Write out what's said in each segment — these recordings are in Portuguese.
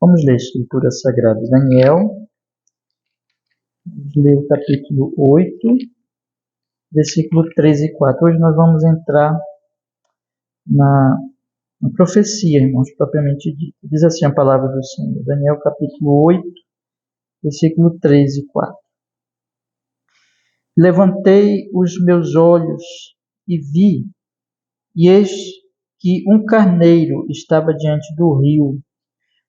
Vamos ler a Escritura Sagrada de Daniel. Vamos ler o capítulo 8, versículo 3 e 4. Hoje nós vamos entrar na profecia, irmãos, propriamente dita. Diz assim a palavra do Senhor. Daniel, capítulo 8, versículo 3 e 4. Levantei os meus olhos e vi, e eis que um carneiro estava diante do rio,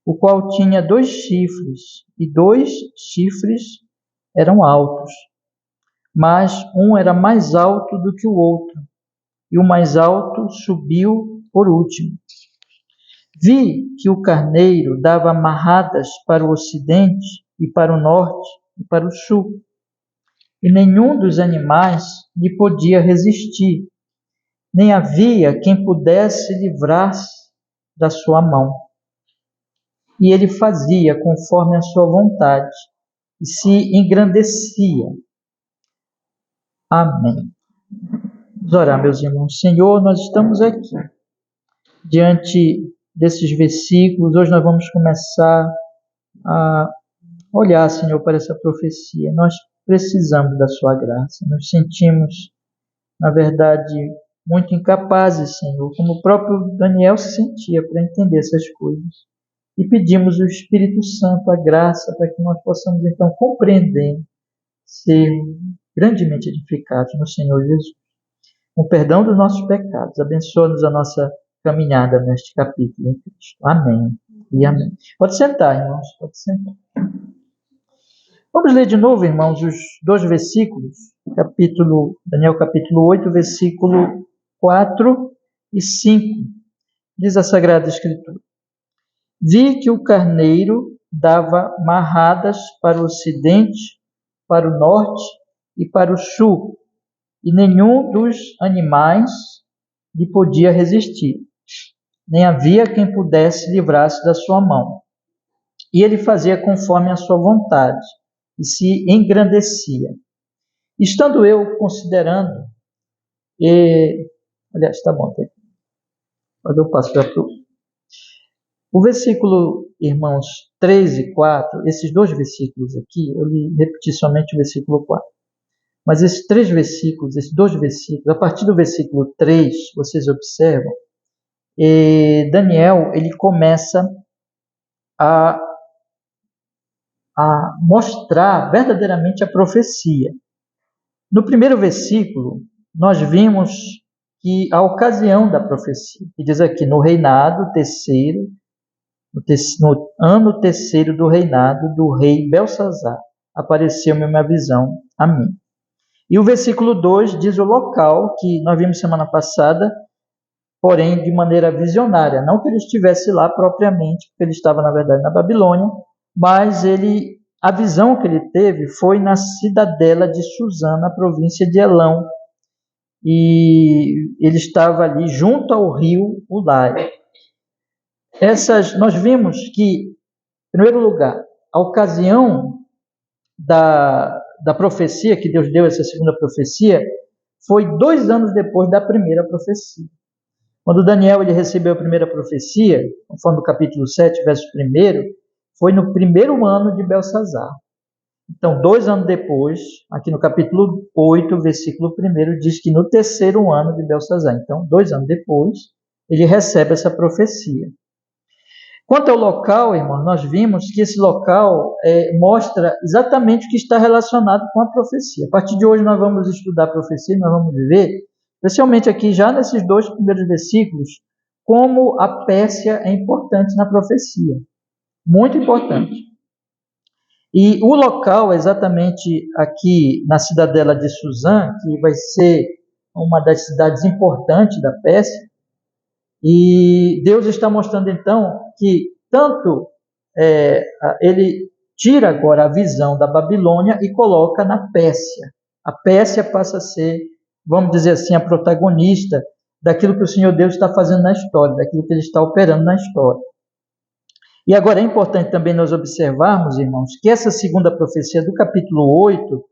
o qual tinha 2 chifres, e 2 chifres eram altos, mas um era mais alto do que o outro, e o mais alto subiu por último. Vi que o carneiro dava amarradas para o ocidente, e para o norte, e para o sul, e nenhum dos animais lhe podia resistir, nem havia quem pudesse livrar-se da sua mão. E ele fazia conforme a sua vontade, e se engrandecia. Amém. Vamos orar, meus irmãos. Senhor, nós estamos aqui, diante desses versículos. Hoje nós vamos começar a olhar, Senhor, para essa profecia. Nós precisamos da sua graça. Nos sentimos, na verdade, muito incapazes, Senhor, como o próprio Daniel se sentia para entender essas coisas. E pedimos o Espírito Santo, a graça, para que nós possamos, então, compreender, ser grandemente edificados no Senhor Jesus. Com perdão dos nossos pecados, abençoa-nos a nossa caminhada neste capítulo em Cristo. Amém e amém. Pode sentar, irmãos, pode sentar. Vamos ler de novo, irmãos, os 2 versículos, Daniel capítulo 8, versículo 4 e 5. Diz a Sagrada Escritura: Vi que o carneiro dava marradas para o ocidente, para o norte e para o sul, e nenhum dos animais lhe podia resistir, nem havia quem pudesse livrar-se da sua mão. E ele fazia conforme a sua vontade, e se engrandecia. Estando eu considerando, aliás, está bom, mas eu passo para tu. O versículo, irmãos, 3 e 4, esses 2 versículos aqui, eu lhe repeti somente o versículo 4. Mas esses 3 versículos, esses 2 versículos, a partir do versículo 3, vocês observam, Daniel, ele começa a mostrar verdadeiramente a profecia. No primeiro versículo, nós vimos que a ocasião da profecia, que diz aqui, no reinado terceiro, no ano terceiro do reinado do rei Belsazar, apareceu-me uma visão a mim. E o versículo 2 diz o local que nós vimos semana passada, porém de maneira visionária. Não que ele estivesse lá propriamente, porque ele estava, na verdade, na Babilônia, mas a visão que ele teve foi na cidadela de Suzã, na província de Elão. E ele estava ali junto ao rio Ulai. Nós vimos que, em primeiro lugar, a ocasião da profecia, que Deus deu essa segunda profecia, foi 2 anos depois da primeira profecia. Quando Daniel ele recebeu a primeira profecia, conforme o capítulo 7, verso 1, foi no primeiro ano de Belsazar. Então, 2 anos depois, aqui no capítulo 8, versículo 1, diz que no terceiro ano de Belsazar. Então, 2 anos depois, ele recebe essa profecia. Quanto ao local, irmão, nós vimos que esse local mostra exatamente o que está relacionado com a profecia. A partir de hoje nós vamos estudar a profecia, nós vamos ver, especialmente aqui já nesses 2 primeiros versículos, como a Pérsia é importante na profecia. Muito importante. E o local, exatamente aqui na cidadela de Suzã, que vai ser uma das cidades importantes da Pérsia, e Deus está mostrando então que tanto ele tira agora a visão da Babilônia e coloca na Pérsia. A Pérsia passa a ser, vamos dizer assim, a protagonista daquilo que o Senhor Deus está fazendo na história, daquilo que ele está operando na história. E agora é importante também nós observarmos, irmãos, que essa segunda profecia do capítulo 8,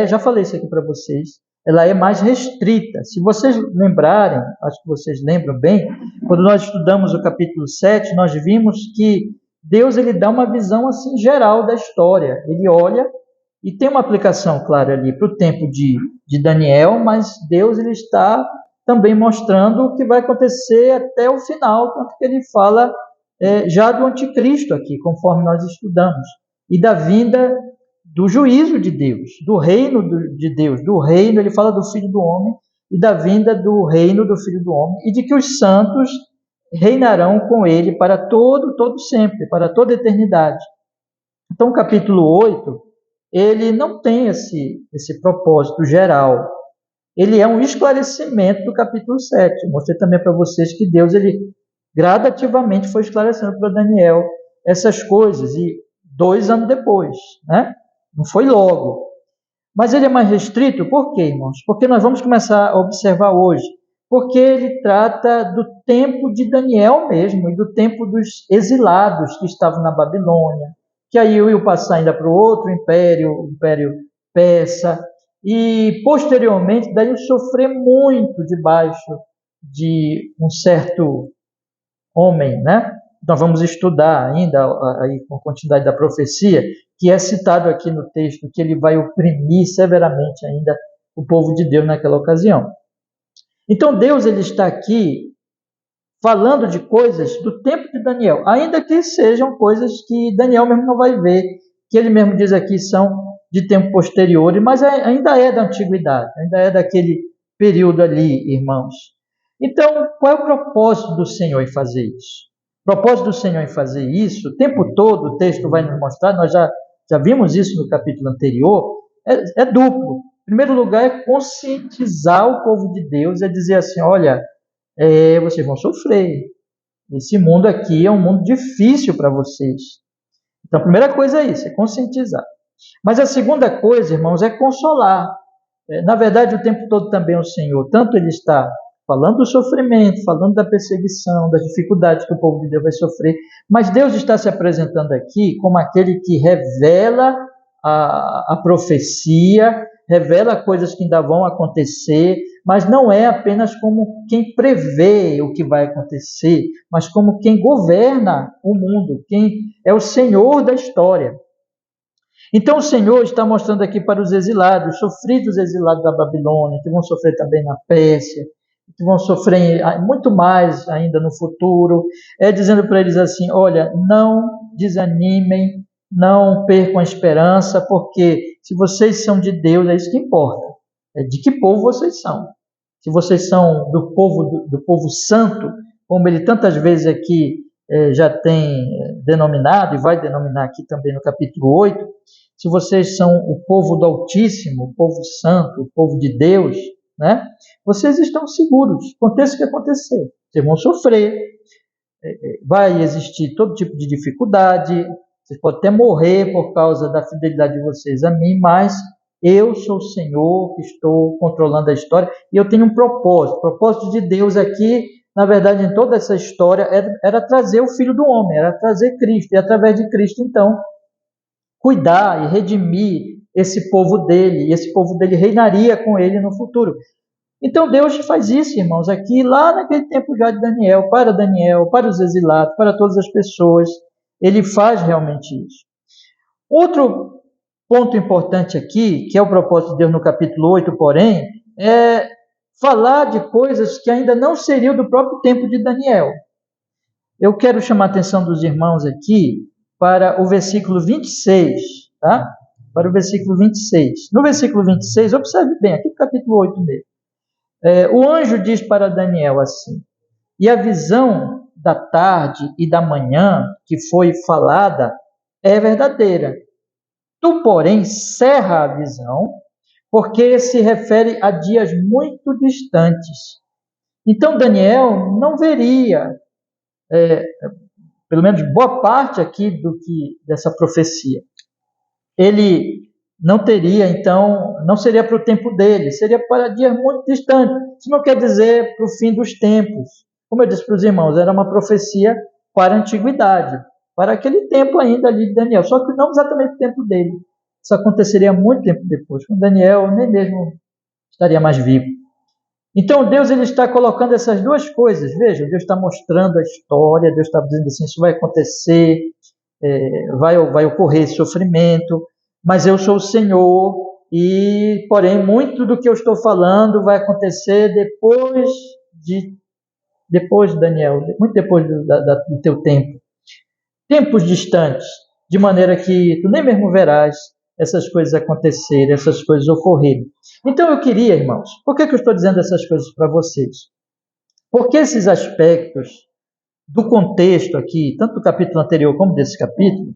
já falei isso aqui para vocês, ela é mais restrita. Se vocês lembrarem, acho que vocês lembram bem, quando nós estudamos o capítulo 7, nós vimos que Deus ele dá uma visão assim geral da história. Ele olha e tem uma aplicação clara ali para o tempo de Daniel, mas Deus ele está também mostrando o que vai acontecer até o final, tanto que ele fala já do anticristo aqui, conforme nós estudamos, e da vinda do juízo de Deus, do reino de Deus, do reino, ele fala do Filho do Homem, e da vinda do reino do Filho do Homem, e de que os santos reinarão com ele para todo sempre, para toda a eternidade. Então, o capítulo 8, ele não tem esse propósito geral. Ele é um esclarecimento do capítulo 7. Eu mostrei também para vocês que Deus, ele gradativamente foi esclarecendo para Daniel essas coisas, e 2 anos depois, né? Não foi logo. Mas ele é mais restrito, por quê, irmãos? Porque nós vamos começar a observar hoje. Porque ele trata do tempo de Daniel mesmo, e do tempo dos exilados que estavam na Babilônia, que aí iam passar ainda para o outro império, o Império Persa, e posteriormente daí sofrer muito debaixo de um certo homem, né? Nós vamos estudar ainda aí com a continuidade da profecia, que é citado aqui no texto, que ele vai oprimir severamente ainda o povo de Deus naquela ocasião. Então Deus ele está aqui falando de coisas do tempo de Daniel, ainda que sejam coisas que Daniel mesmo não vai ver, que ele mesmo diz aqui são de tempo posterior, mas ainda é da antiguidade, ainda é daquele período ali, irmãos. Então, qual é o propósito do Senhor em fazer isso? O propósito do Senhor em fazer isso, o tempo todo, o texto vai nos mostrar, nós já vimos isso no capítulo anterior, é duplo. Em primeiro lugar, é conscientizar o povo de Deus, é dizer assim, olha, vocês vão sofrer. Esse mundo aqui é um mundo difícil para vocês. Então, a primeira coisa é isso, é conscientizar. Mas a segunda coisa, irmãos, é consolar. Na verdade, o tempo todo também o Senhor, tanto ele está falando do sofrimento, falando da perseguição, das dificuldades que o povo de Deus vai sofrer, mas Deus está se apresentando aqui como aquele que revela a profecia, revela coisas que ainda vão acontecer, mas não é apenas como quem prevê o que vai acontecer, mas como quem governa o mundo, quem é o Senhor da história. Então o Senhor está mostrando aqui para os exilados, sofridos exilados da Babilônia, que vão sofrer também na Pérsia, que vão sofrer muito mais ainda no futuro, dizendo para eles assim, olha, não desanimem, não percam a esperança, porque se vocês são de Deus, é isso que importa. É de que povo vocês são. Se vocês são do povo santo, como ele tantas vezes aqui já tem denominado, e vai denominar aqui também no capítulo 8, se vocês são o povo do Altíssimo, o povo santo, o povo de Deus, né? Vocês estão seguros, aconteça o que acontecer. Vocês vão sofrer, vai existir todo tipo de dificuldade, vocês podem até morrer por causa da fidelidade de vocês a mim, mas eu sou o Senhor que estou controlando a história e eu tenho um propósito. O propósito de Deus aqui, na verdade, em toda essa história, era trazer o Filho do Homem, era trazer Cristo, e através de Cristo, então, cuidar e redimir esse povo dele, e esse povo dele reinaria com ele no futuro. Então Deus faz isso, irmãos, aqui, lá naquele tempo já de Daniel, para os exilados, para todas as pessoas, ele faz realmente isso. Outro ponto importante aqui, que é o propósito de Deus no capítulo 8, porém, é falar de coisas que ainda não seriam do próprio tempo de Daniel. Eu quero chamar a atenção dos irmãos aqui para o versículo 26, tá? Para o versículo 26. No versículo 26, observe bem, aqui no capítulo 8 mesmo. O anjo diz para Daniel assim, e a visão da tarde e da manhã que foi falada é verdadeira. Tu, porém, cerra a visão, porque se refere a dias muito distantes. Então Daniel não veria, pelo menos boa parte aqui dessa profecia. Ele não teria, então, não seria para o tempo dele, seria para dias muito distantes. Isso não quer dizer para o fim dos tempos. Como eu disse para os irmãos, era uma profecia para a antiguidade, para aquele tempo ainda ali de Daniel, só que não exatamente o tempo dele. Isso aconteceria muito tempo depois, quando Daniel nem mesmo estaria mais vivo. Então Deus ele está colocando essas duas coisas, veja, Deus está mostrando a história, Deus está dizendo assim, isso vai acontecer, vai ocorrer sofrimento, mas eu sou o Senhor, e porém muito do que eu estou falando vai acontecer depois, Daniel, muito depois do teu tempo. Tempos distantes, de maneira que tu nem mesmo verás essas coisas acontecerem, essas coisas ocorrerem. Então eu queria, irmãos, por que eu estou dizendo essas coisas para vocês? Porque esses aspectos do contexto aqui, tanto do capítulo anterior como desse capítulo,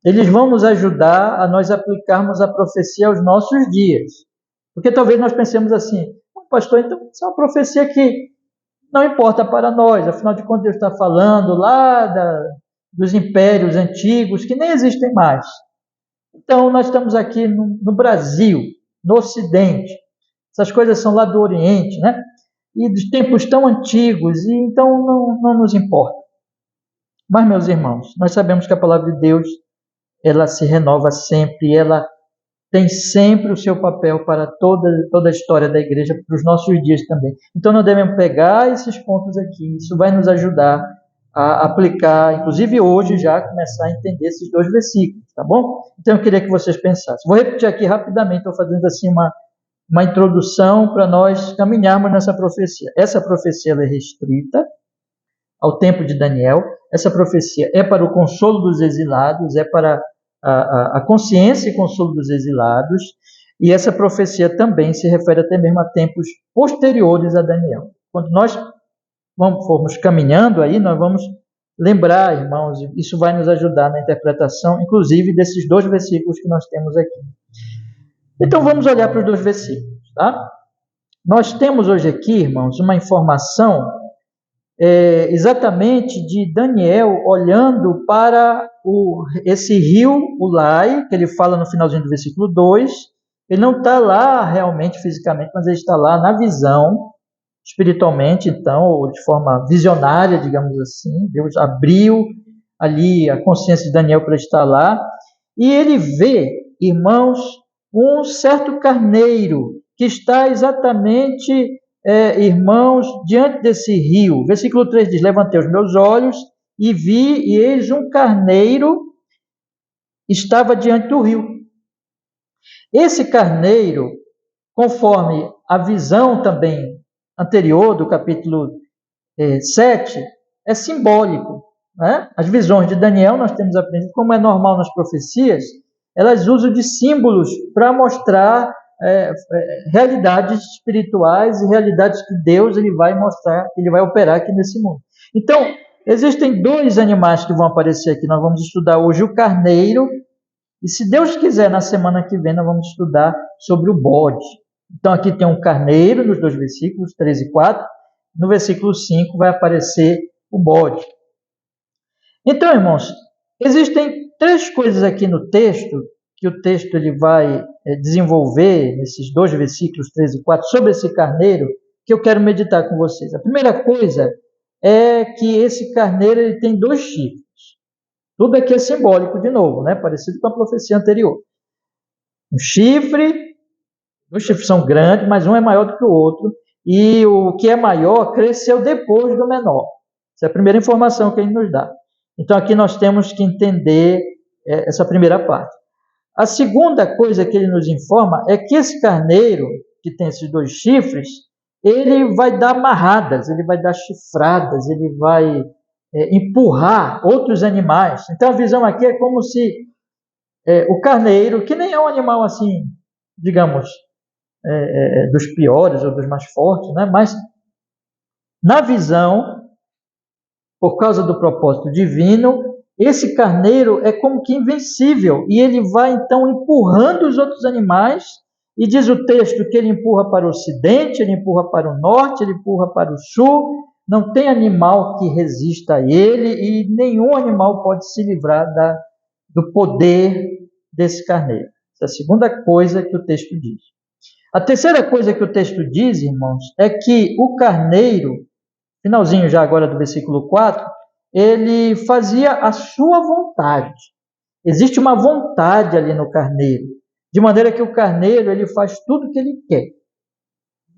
eles vão nos ajudar a nós aplicarmos a profecia aos nossos dias. Porque talvez nós pensemos assim, pastor, então isso é uma profecia que não importa para nós, afinal de contas Deus está falando lá dos impérios antigos que nem existem mais. Então nós estamos aqui no Brasil, no Ocidente, essas coisas são lá do Oriente, né? E dos tempos tão antigos, e então não nos importa. Mas, meus irmãos, nós sabemos que a palavra de Deus, ela se renova sempre, ela tem sempre o seu papel para toda a história da igreja, para os nossos dias também. Então, nós devemos pegar esses pontos aqui, isso vai nos ajudar a aplicar, inclusive hoje já, começar a entender esses 2 versículos, tá bom? Então, eu queria que vocês pensassem. Vou repetir aqui rapidamente, estou fazendo assim uma introdução para nós caminharmos nessa profecia. Essa profecia ela é restrita ao tempo de Daniel. Essa profecia é para o consolo dos exilados, é para a consciência e consolo dos exilados, e essa profecia também se refere até mesmo a tempos posteriores a Daniel. Quando nós formos caminhando aí, nós vamos lembrar, irmãos, isso vai nos ajudar na interpretação, inclusive desses 2 versículos que nós temos aqui. Então vamos olhar para os 2 versículos, tá? Nós temos hoje aqui, irmãos, uma informação exatamente de Daniel olhando para esse rio Ulai, que ele fala no finalzinho do versículo 2. Ele não está lá realmente fisicamente, mas ele está lá na visão, espiritualmente, então, ou de forma visionária, digamos assim. Deus abriu ali a consciência de Daniel para estar lá, e ele vê, irmãos, um certo carneiro que está exatamente, irmãos, diante desse rio. Versículo 3 diz: levantei os meus olhos e vi, e eis um carneiro estava diante do rio. Esse carneiro, conforme a visão também anterior do capítulo 7, é simbólico, né? As visões de Daniel, nós temos aprendido, como é normal nas profecias, elas usam de símbolos para mostrar realidades espirituais e realidades que Deus ele vai mostrar, ele vai operar aqui nesse mundo. Então, existem 2 animais que vão aparecer aqui. Nós vamos estudar hoje o carneiro, e se Deus quiser, na semana que vem, nós vamos estudar sobre o bode. Então, aqui tem um carneiro nos 2 versículos, 3 e 4. No versículo 5 vai aparecer o bode. Então, irmãos, existem 3 coisas aqui no texto, que o texto ele vai desenvolver, nesses 2 versículos, 3 e 4, sobre esse carneiro, que eu quero meditar com vocês. A primeira coisa é que esse carneiro ele tem 2 chifres. Tudo aqui é simbólico de novo, né? Parecido com a profecia anterior. Um chifre, 2 chifres são grandes, mas um é maior do que o outro, e o que é maior cresceu depois do menor. Essa é a primeira informação que ele nos dá. Então aqui nós temos que entender essa primeira parte. A segunda coisa que ele nos informa é que esse carneiro, que tem esses 2 chifres, ele vai dar amarradas, ele vai dar chifradas, ele vai empurrar outros animais. Então a visão aqui é como se o carneiro, que nem é um animal assim, digamos, dos piores ou dos mais fortes, né? Mas na visão, por causa do propósito divino, esse carneiro é como que invencível, e ele vai então empurrando os outros animais, e diz o texto que ele empurra para o ocidente, ele empurra para o norte, ele empurra para o sul. Não tem animal que resista a ele, e nenhum animal pode se livrar do poder desse carneiro. Essa é a segunda coisa que o texto diz. A terceira coisa que o texto diz, irmãos, é que o carneiro, finalzinho já agora do versículo 4, ele fazia a sua vontade. Existe uma vontade ali no carneiro, de maneira que o carneiro ele faz tudo o que ele quer.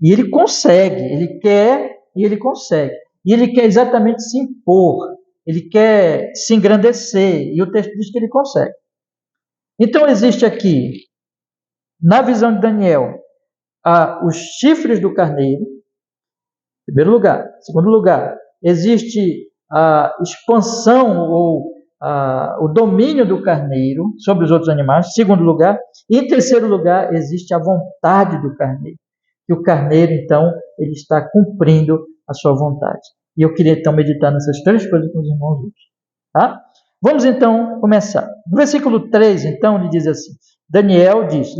E ele consegue, ele quer e ele consegue. E ele quer exatamente se impor. ele quer se engrandecer, e o texto diz que ele consegue. Então existe aqui, na visão de Daniel, os chifres do carneiro, em primeiro lugar. Em segundo lugar, existe a expansão ou o domínio do carneiro sobre os outros animais. Em segundo lugar. E em terceiro lugar, existe a vontade do carneiro. E o carneiro, então, ele está cumprindo a sua vontade. E eu queria, então, meditar nessas três coisas com os irmãos hoje. Tá? Vamos, então, começar. No versículo 3, então, ele diz assim, Daniel diz,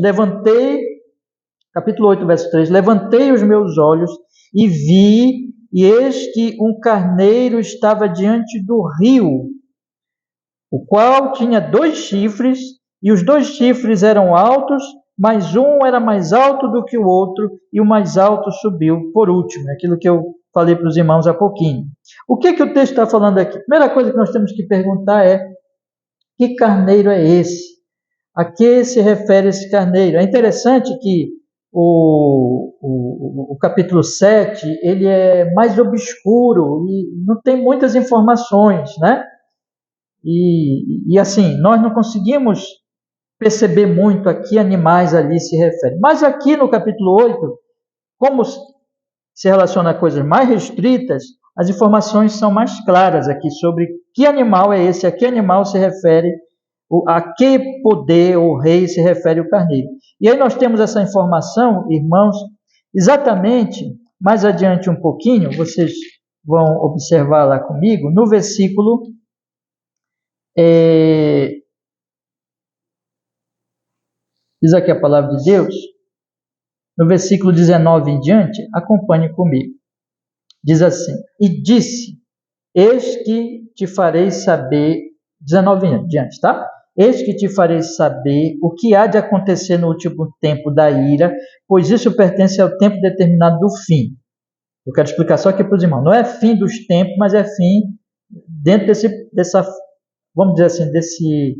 capítulo 8, verso 3, levantei os meus olhos e vi, e eis que um carneiro estava diante do rio, o qual tinha 2 chifres, e os 2 chifres eram altos, mas um era mais alto do que o outro, e o mais alto subiu por último. Aquilo que eu falei para os irmãos há pouquinho. O que o texto está falando aqui? A primeira coisa que nós temos que perguntar é, que carneiro é esse? A que se refere esse carneiro? É interessante que o capítulo 7, ele é mais obscuro e não tem muitas informações, né? E assim, nós não conseguimos perceber muito a que animais ali se refere. Mas aqui no capítulo 8, como se relaciona a coisas mais restritas, as informações são mais claras aqui sobre que animal é esse, a que animal se refere, a que poder ou rei se refere o carneiro. E aí nós temos essa informação, irmãos, exatamente, mais adiante um pouquinho, vocês vão observar lá comigo, no versículo diz aqui a palavra de Deus, no versículo 19 em diante, acompanhe comigo. Diz assim, e disse, eis que te farei saber, 19 em diante, tá? Eis que te farei saber o que há de acontecer no último tempo da ira, pois isso pertence ao tempo determinado do fim. Eu quero explicar só aqui para os irmãos. Não é fim dos tempos, mas é fim dentro dessa, vamos dizer assim,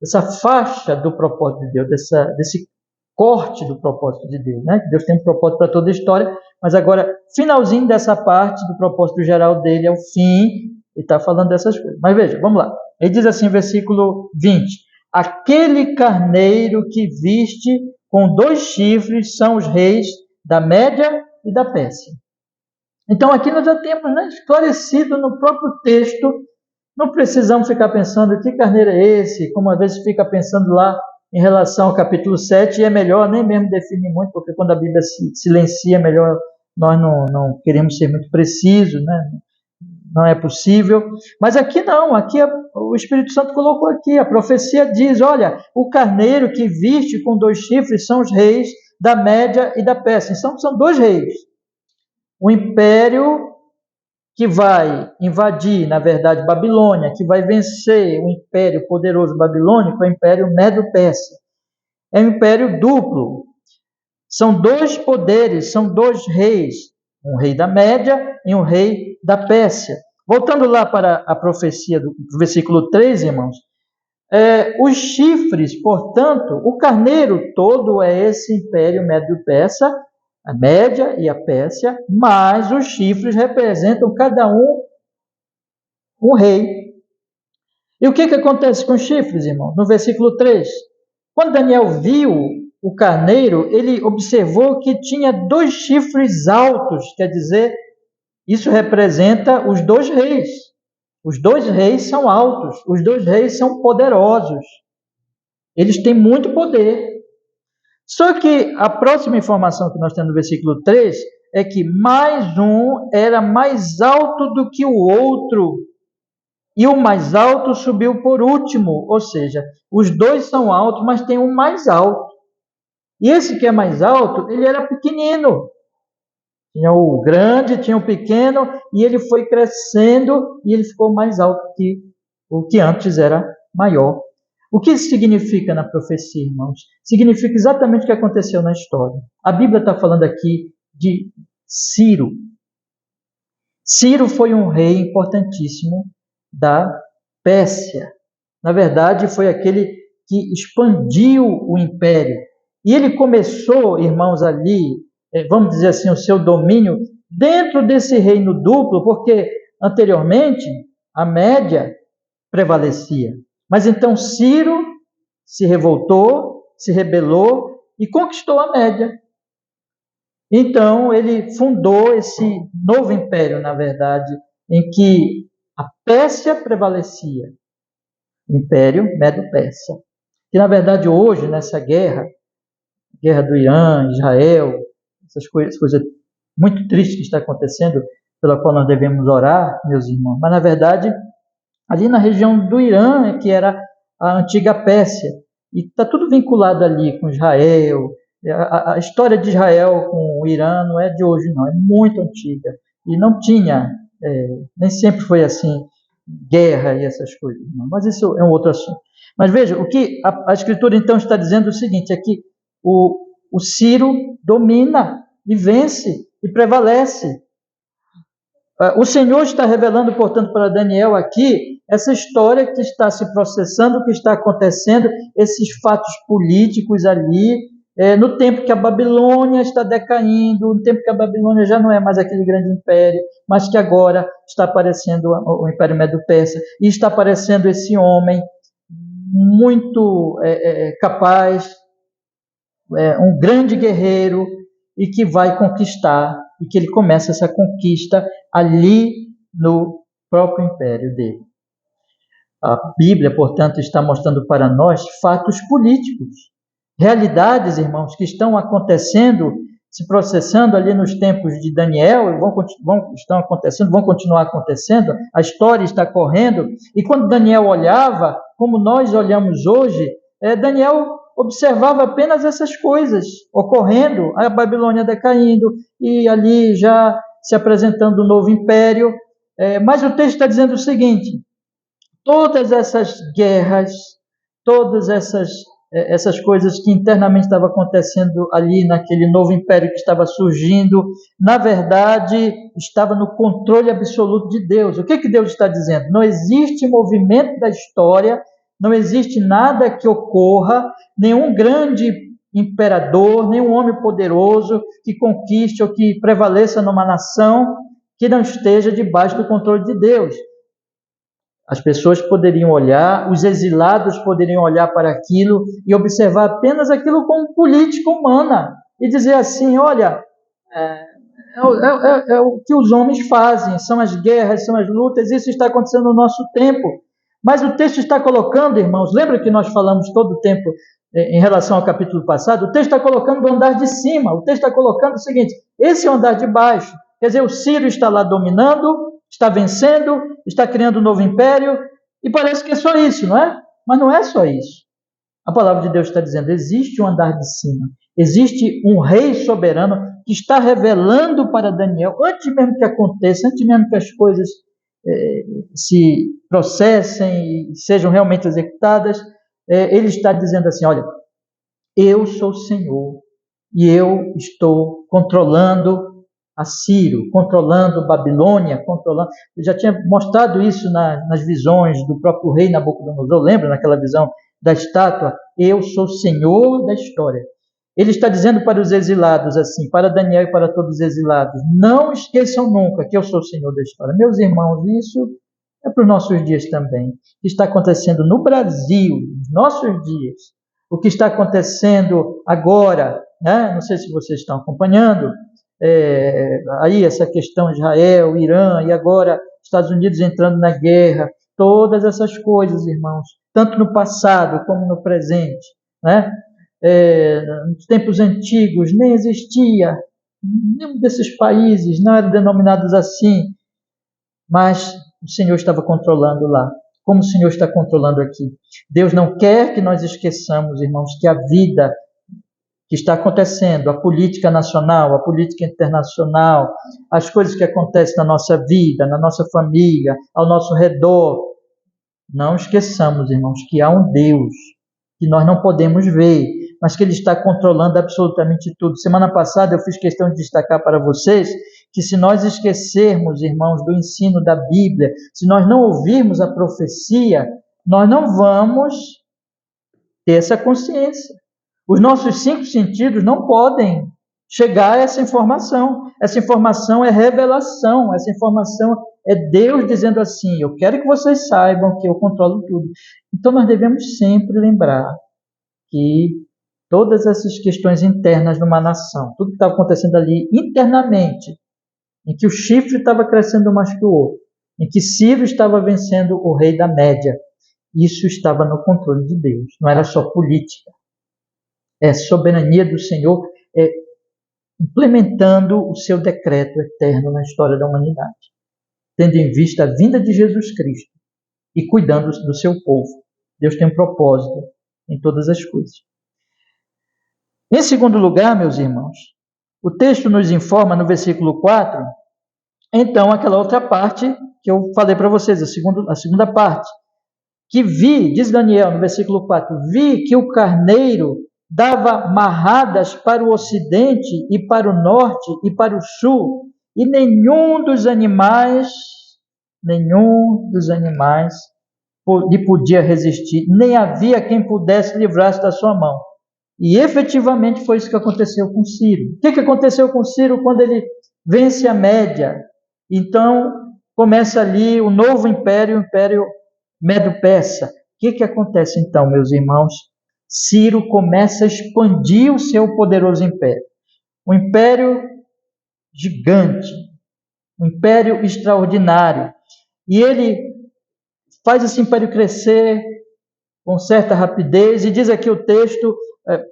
dessa faixa do propósito de Deus, desse corte do propósito de Deus, né? Deus tem um propósito para toda a história, mas agora, finalzinho dessa parte do propósito geral dele é o fim, ele está falando dessas coisas. Mas veja, vamos lá. Ele diz assim, versículo 20, aquele carneiro que viste com 2 chifres são os reis da Média e da Pérsia. Então aqui nós já temos, né, esclarecido no próprio texto, não precisamos ficar pensando que carneiro é esse, como às vezes fica pensando lá em relação ao capítulo 7, e é melhor nem mesmo definir muito, porque quando a Bíblia se silencia, é melhor, nós não queremos ser muito precisos, né? Não é possível. Mas aqui não, aqui o Espírito Santo colocou aqui, a profecia diz, olha, o carneiro que viste com 2 chifres são os reis da Média e da Pérsia. Então são 2 reis. O império que vai invadir, na verdade, Babilônia, que vai vencer o império poderoso babilônico, é o império Medo-Persa. É um império duplo. São 2 poderes, são 2 reis, um rei da Média e um rei da Pérsia. Voltando lá para a profecia do versículo 3, irmãos, os chifres, portanto, o carneiro todo é esse império Médio-Persa, a Média e a Pérsia, mas os chifres representam cada um rei. E o que acontece com os chifres, irmão? No versículo 3, quando Daniel viu o carneiro, ele observou que tinha 2 chifres altos, quer dizer, isso representa os 2 reis. Os 2 reis são altos, os 2 reis são poderosos. Eles têm muito poder. Só que a próxima informação que nós temos no versículo 3 é que mais um era mais alto do que o outro, e o mais alto subiu por último, ou seja, os 2 são altos, mas tem um mais alto. E esse que é mais alto, ele era pequenino. Tinha o grande, tinha o pequeno, e ele foi crescendo, e ele ficou mais alto que o que antes era maior. O que isso significa na profecia, irmãos? Significa exatamente o que aconteceu na história. A Bíblia está falando aqui de Ciro. Ciro foi um rei importantíssimo da Pérsia. Na verdade, foi aquele que expandiu o império. E ele começou, irmãos, ali, vamos dizer assim, o seu domínio dentro desse reino duplo, porque anteriormente a Média prevalecia. Mas então Ciro se revoltou, se rebelou e conquistou a Média. Então ele fundou esse novo império, na verdade, em que a Pérsia prevalecia. Império Medo-Persa. Que na verdade hoje, nessa guerra do Irã, Israel, essas coisas muito tristes que está acontecendo, pela qual nós devemos orar, meus irmãos. Mas na verdade, ali na região do Irã, que era a antiga Pérsia, e está tudo vinculado ali com Israel. A história de Israel com o Irã não é de hoje, não, é muito antiga. E não tinha, nem sempre foi assim, guerra e essas coisas. Não. Mas isso é um outro assunto. Mas veja, o que a Escritura então está dizendo é o seguinte, é que o Ciro domina e vence e prevalece. O Senhor está revelando, portanto, para Daniel aqui, essa história que está se processando, o que está acontecendo, esses fatos políticos ali, no tempo que a Babilônia está decaindo, no tempo que a Babilônia já não é mais aquele grande império, mas que agora está aparecendo o Império Medo-Persa, e está aparecendo esse homem muito capaz, um grande guerreiro, e que vai conquistar, e que ele começa essa conquista ali no próprio império dele. A Bíblia, portanto, está mostrando para nós fatos políticos, realidades, irmãos, que estão acontecendo, se processando ali nos tempos de Daniel, e estão acontecendo, vão continuar acontecendo, a história está correndo, e quando Daniel olhava, como nós olhamos hoje, Daniel observava apenas essas coisas ocorrendo, a Babilônia decaindo, e ali já se apresentando um novo império, mas o texto está dizendo o seguinte, todas essas guerras, todas essas coisas que internamente estavam acontecendo ali naquele novo império que estava surgindo, na verdade, estava no controle absoluto de Deus. O que Deus está dizendo? Não existe movimento da história, não existe nada que ocorra, nenhum grande imperador, nenhum homem poderoso que conquiste ou que prevaleça numa nação que não esteja debaixo do controle de Deus. As pessoas poderiam olhar, os exilados poderiam olhar para aquilo e observar apenas aquilo como política humana e dizer assim, olha, é o que os homens fazem, são as guerras, são as lutas, isso está acontecendo no nosso tempo. Mas o texto está colocando, irmãos, lembra que nós falamos todo o tempo em relação ao capítulo passado? O texto está colocando o andar de cima, o texto está colocando o seguinte, esse é o andar de baixo, quer dizer, o Ciro está lá dominando, está vencendo, está criando um novo império, e parece que é só isso, não é? Mas não é só isso. A palavra de Deus está dizendo, existe um andar de cima, existe um rei soberano que está revelando para Daniel, antes mesmo que aconteça, antes mesmo que as coisas se processem e sejam realmente executadas, ele está dizendo assim, olha, eu sou o Senhor e eu estou controlando a Ciro, controlando Babilônia, controlando... Eu já tinha mostrado isso nas visões do próprio rei Nabucodonosor, lembra naquela visão da estátua? Eu sou o Senhor da história. Ele está dizendo para os exilados assim, para Daniel e para todos os exilados, não esqueçam nunca que eu sou o Senhor da história. Meus irmãos, isso é para os nossos dias também. O que está acontecendo no Brasil, nos nossos dias, o que está acontecendo agora, né? Não sei se vocês estão acompanhando, aí essa questão Israel, Irã, e agora Estados Unidos entrando na guerra, todas essas coisas, irmãos, tanto no passado como no presente, né? Nos tempos antigos nem existia, nenhum desses países não eram denominados assim, mas o Senhor estava controlando lá, como o Senhor está controlando aqui. Deus não quer que nós esqueçamos, irmãos, que a vida que está acontecendo, a política nacional, a política internacional, as coisas que acontecem na nossa vida, na nossa família, ao nosso redor, não esqueçamos, irmãos, que há um Deus que nós não podemos ver, mas que Ele está controlando absolutamente tudo. Semana passada eu fiz questão de destacar para vocês que se nós esquecermos, irmãos, do ensino da Bíblia, se nós não ouvirmos a profecia, nós não vamos ter essa consciência. Os nossos 5 sentidos não podem chegar a essa informação. Essa informação é revelação, essa informação é Deus dizendo assim: eu quero que vocês saibam que eu controlo tudo. Então nós devemos sempre lembrar que todas essas questões internas numa nação, tudo que estava acontecendo ali internamente, em que o chifre estava crescendo mais que o outro, em que Ciro estava vencendo o rei da Média, isso estava no controle de Deus. Não era só política. É soberania do Senhor, implementando o seu decreto eterno na história da humanidade, tendo em vista a vinda de Jesus Cristo e cuidando do seu povo. Deus tem um propósito em todas as coisas. Em segundo lugar, meus irmãos, o texto nos informa no versículo 4, então aquela outra parte que eu falei para vocês, a segunda parte, que vi, diz Daniel no versículo 4, vi que o carneiro dava marradas para o ocidente e para o norte e para o sul, e nenhum dos animais lhe podia resistir, nem havia quem pudesse livrar-se da sua mão. E efetivamente foi isso que aconteceu com Ciro. O que aconteceu com Ciro quando ele vence a Média? Então começa ali o novo império, o Império Medo-Persa. O que acontece então, meus irmãos? Ciro começa a expandir o seu poderoso império. Um império gigante, um império extraordinário. E ele faz esse império crescer com certa rapidez, e diz aqui o texto,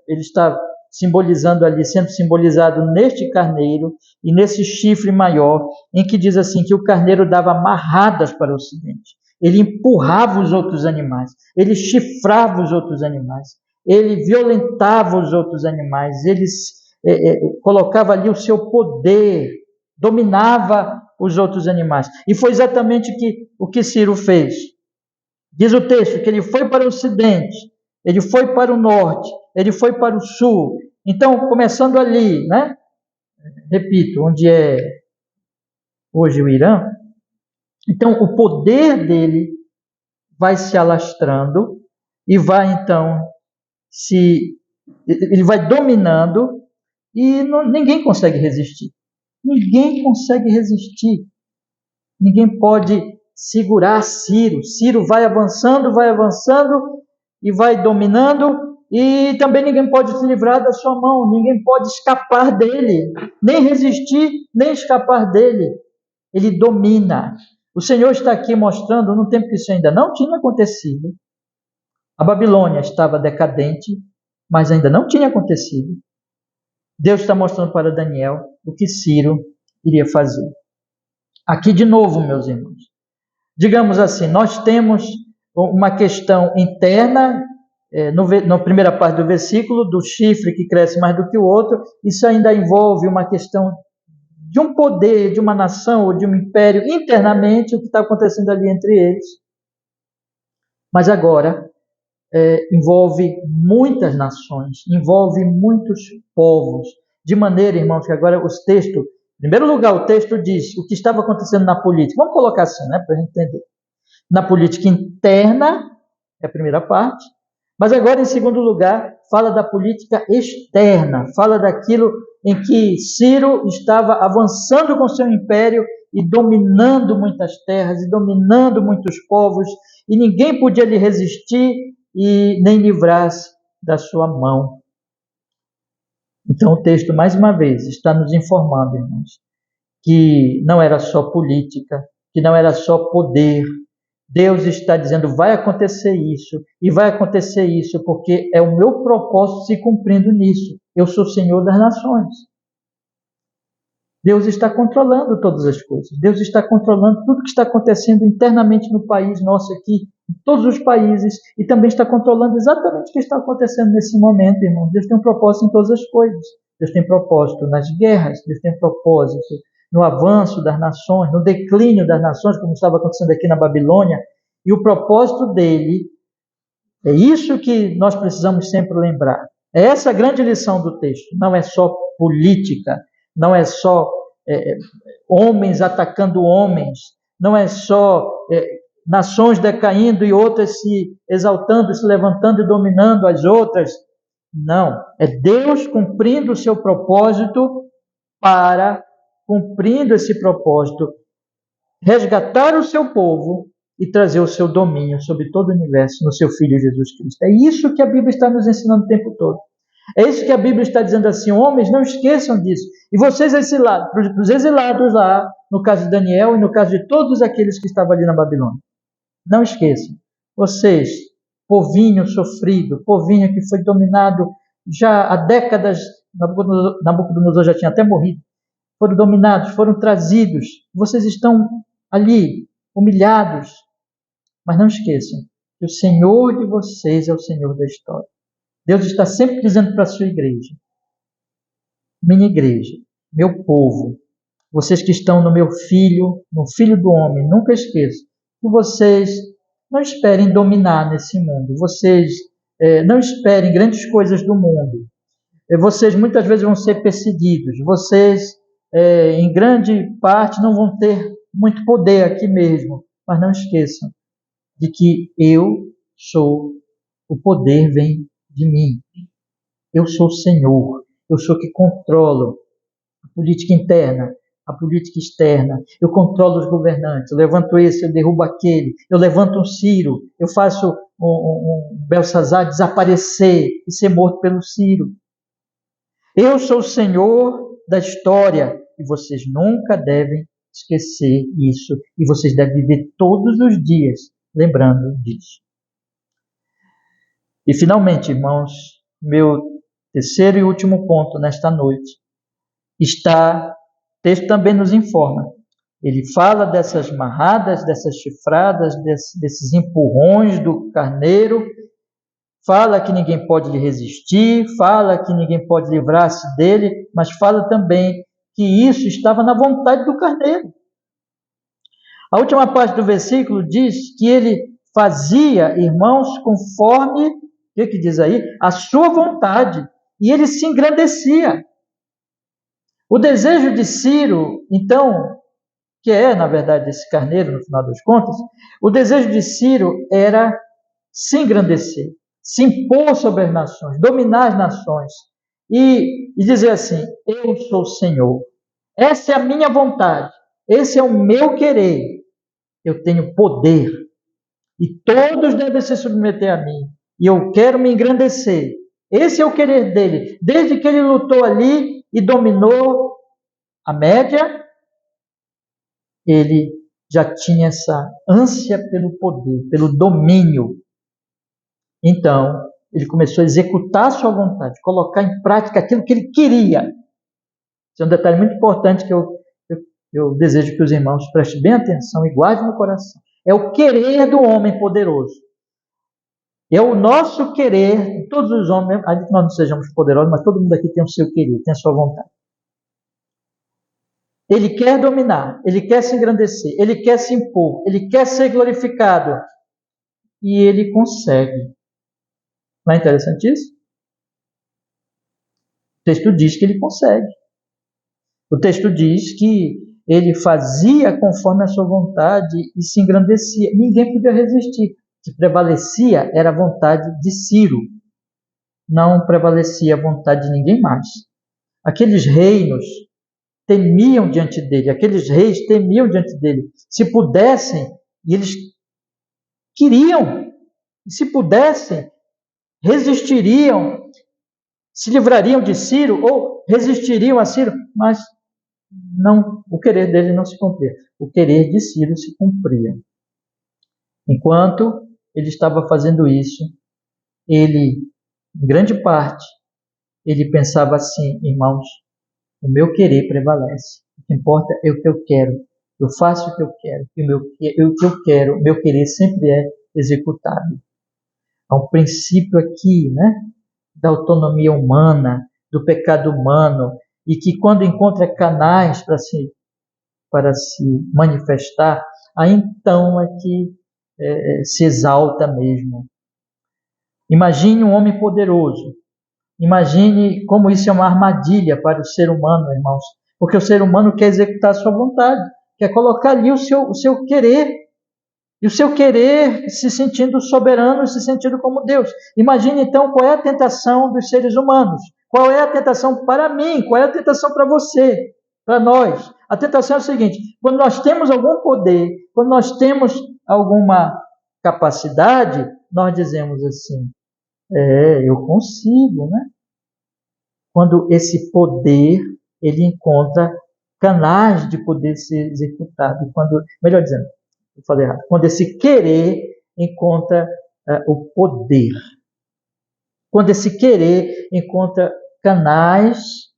ele está simbolizando ali, sendo simbolizado neste carneiro e nesse chifre maior, em que diz assim, que o carneiro dava marradas para o ocidente. Ele empurrava os outros animais, ele chifrava os outros animais, ele violentava os outros animais, ele colocava ali o seu poder, dominava os outros animais. E foi exatamente o que Ciro fez. Diz o texto que ele foi para o ocidente, ele foi para o norte, ele foi para o sul. Então, começando ali, né? Repito, onde é hoje o Irã. Então, o poder dele vai se alastrando e vai, então, ele vai dominando e ninguém consegue resistir. Ninguém consegue resistir. Ninguém pode segurar Ciro. Ciro vai avançando e vai dominando, e também ninguém pode se livrar da sua mão, ninguém pode escapar dele, nem resistir, nem escapar dele. Ele domina. O Senhor está aqui mostrando, no tempo que isso ainda não tinha acontecido, a Babilônia estava decadente, mas ainda não tinha acontecido. Deus está mostrando para Daniel o que Ciro iria fazer. Aqui de novo, meus irmãos, digamos assim, nós temos uma questão interna, na primeira parte do versículo, do chifre que cresce mais do que o outro. Isso ainda envolve uma questão de um poder, de uma nação ou de um império internamente, o que está acontecendo ali entre eles. Mas agora envolve muitas nações, envolve muitos povos, de maneira, irmãos, que agora os textos, em primeiro lugar, o texto diz o que estava acontecendo na política. Vamos colocar assim, né, para a gente entender. Na política interna, é a primeira parte, mas agora, em segundo lugar, fala da política externa, fala daquilo em que Ciro estava avançando com seu império e dominando muitas terras, e dominando muitos povos, e ninguém podia lhe resistir e nem livrar-se da sua mão. Então o texto, mais uma vez, está nos informando, irmãos, que não era só política, que não era só poder. Deus está dizendo, vai acontecer isso, e vai acontecer isso, porque é o meu propósito se cumprindo nisso. Eu sou Senhor das nações. Deus está controlando todas as coisas. Deus está controlando tudo que está acontecendo internamente no país nosso aqui, em todos os países, e também está controlando exatamente o que está acontecendo nesse momento, irmão. Deus tem um propósito em todas as coisas. Deus tem propósito nas guerras, Deus tem propósito no avanço das nações, no declínio das nações, como estava acontecendo aqui na Babilônia. E o propósito dele, é isso que nós precisamos sempre lembrar. É essa a grande lição do texto. Não é só política, não é só homens atacando homens, não é só nações decaindo e outras se exaltando, se levantando e dominando as outras. Não, é Deus cumprindo o seu propósito cumprindo esse propósito, resgatar o seu povo e trazer o seu domínio sobre todo o universo no seu Filho Jesus Cristo. É isso que a Bíblia está nos ensinando o tempo todo. É isso que a Bíblia está dizendo assim, homens, não esqueçam disso. E vocês exilados, para os exilados lá, no caso de Daniel e no caso de todos aqueles que estavam ali na Babilônia, não esqueçam, vocês, povinho sofrido, povinho que foi dominado já há décadas, Nabucodonosor já tinha até morrido, foram dominados, foram trazidos, vocês estão ali, humilhados, mas não esqueçam que o Senhor de vocês é o Senhor da história. Deus está sempre dizendo para a sua igreja, minha igreja, meu povo, vocês que estão no meu filho, no filho do homem, nunca esqueçam que vocês não esperem dominar nesse mundo, vocês não esperem grandes coisas do mundo, vocês muitas vezes vão ser perseguidos, vocês em grande parte não vão ter muito poder aqui mesmo, mas não esqueçam de que eu sou, o poder vem de mim. Eu sou o Senhor, eu sou que controlo a política interna, a política externa, eu controlo os governantes, eu levanto esse, eu derrubo aquele, eu levanto um Ciro, eu faço um Belsazar desaparecer e ser morto pelo Ciro. Eu sou o Senhor da história e vocês nunca devem esquecer isso e vocês devem viver todos os dias lembrando disso. E finalmente, irmãos, meu terceiro e último ponto nesta noite está, o texto também nos informa, ele fala dessas marradas, dessas chifradas, desses empurrões do carneiro, fala que ninguém pode lhe resistir, fala que ninguém pode livrar-se dele, mas fala também que isso estava na vontade do carneiro. A última parte do versículo diz que ele fazia, irmãos, conforme, o que diz aí? A sua vontade, e ele se engrandecia. O desejo de Ciro, então, que é, na verdade, esse carneiro, no final das contas, o desejo de Ciro era se engrandecer, se impor sobre as nações, dominar as nações e dizer assim, eu sou o Senhor, essa é a minha vontade, esse é o meu querer, eu tenho poder e todos devem se submeter a mim e eu quero me engrandecer. Esse é o querer dele, desde que ele lutou ali e dominou a Média, ele já tinha essa ânsia pelo poder, pelo domínio. Então, ele começou a executar a sua vontade, colocar em prática aquilo que ele queria. Esse é um detalhe muito importante que eu desejo que os irmãos prestem bem atenção e guardem no coração. É o querer do homem poderoso. É o nosso querer, todos os homens, ainda que nós não sejamos poderosos, mas todo mundo aqui tem o seu querer, tem a sua vontade. Ele quer dominar, ele quer se engrandecer, ele quer se impor, ele quer ser glorificado. E ele consegue. Não é interessante isso? O texto diz que ele consegue. O texto diz que ele fazia conforme a sua vontade e se engrandecia. Ninguém podia resistir. O que prevalecia era a vontade de Ciro. Não prevalecia a vontade de ninguém mais. Aqueles reinos temiam diante dele. Aqueles reis temiam diante dele. Se pudessem, e eles queriam, se pudessem, resistiriam, se livrariam de Ciro ou resistiriam a Ciro, mas não, o querer dele não se cumpria. O querer de Ciro se cumpria. Enquanto ele estava fazendo isso, ele, em grande parte, ele pensava assim, irmãos, o meu querer prevalece. O que importa é o que eu quero. Eu faço o que eu quero. E o que eu quero, o meu querer sempre é executado. Há um princípio aqui, né, da autonomia humana, do pecado humano, e que quando encontra canais para se manifestar, aí então é que se exalta mesmo. Imagine um homem poderoso. Imagine como isso é uma armadilha para o ser humano, irmãos. Porque o ser humano quer executar a sua vontade, quer colocar ali o seu querer. E o seu querer se sentindo soberano, se sentindo como Deus. Imagine então qual é a tentação dos seres humanos. Qual é a tentação para mim? Qual é a tentação para você? Para nós? A tentação é o seguinte: quando nós temos algum poder, quando nós temos alguma capacidade, nós dizemos assim: eu consigo, né? Quando esse poder ele encontra canais de poder ser executado, quando, melhor dizendo, eu falei errado, quando esse querer encontra o poder, quando esse querer encontra canais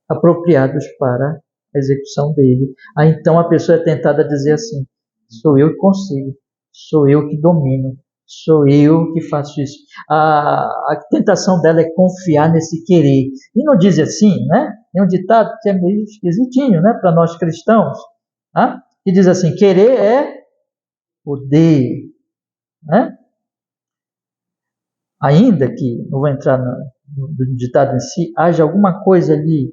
apropriados para a execução dele, aí então a pessoa é tentada a dizer assim: sou eu que consigo, sou eu que domino, sou eu que faço isso. A tentação dela é confiar nesse querer. E não diz assim, né? Tem um ditado que é meio esquisitinho, né? Para nós cristãos, tá? Que diz assim: querer é poder, né? Ainda que, não vou entrar no ditado em si, haja alguma coisa ali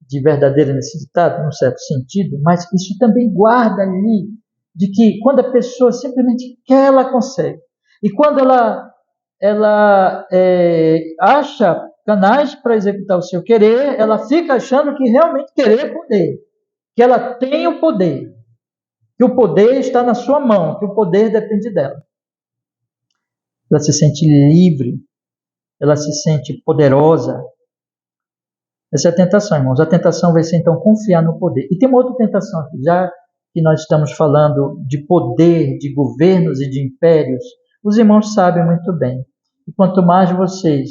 de verdadeiro nesse ditado, num certo sentido, mas isso também guarda ali de que quando a pessoa simplesmente quer, ela consegue. E quando ela acha canais para executar o seu querer, ela fica achando que realmente querer é poder, que ela tem o poder, que o poder está na sua mão, que o poder depende dela. Ela se sente livre, ela se sente poderosa. Essa é a tentação, irmãos. A tentação vai ser, então, confiar no poder. E tem uma outra tentação aqui, já que nós estamos falando de poder, de governos e de impérios, os irmãos sabem muito bem. E quanto mais vocês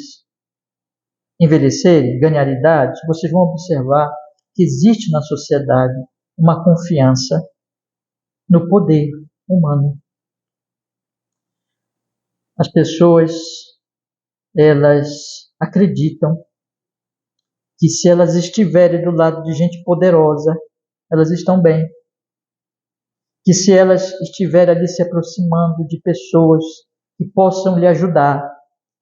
envelhecerem, ganharem idade, vocês vão observar que existe na sociedade uma confiança no poder humano. As pessoas, elas acreditam que se elas estiverem do lado de gente poderosa, elas estão bem. Que se elas estiverem ali se aproximando de pessoas que possam lhe ajudar,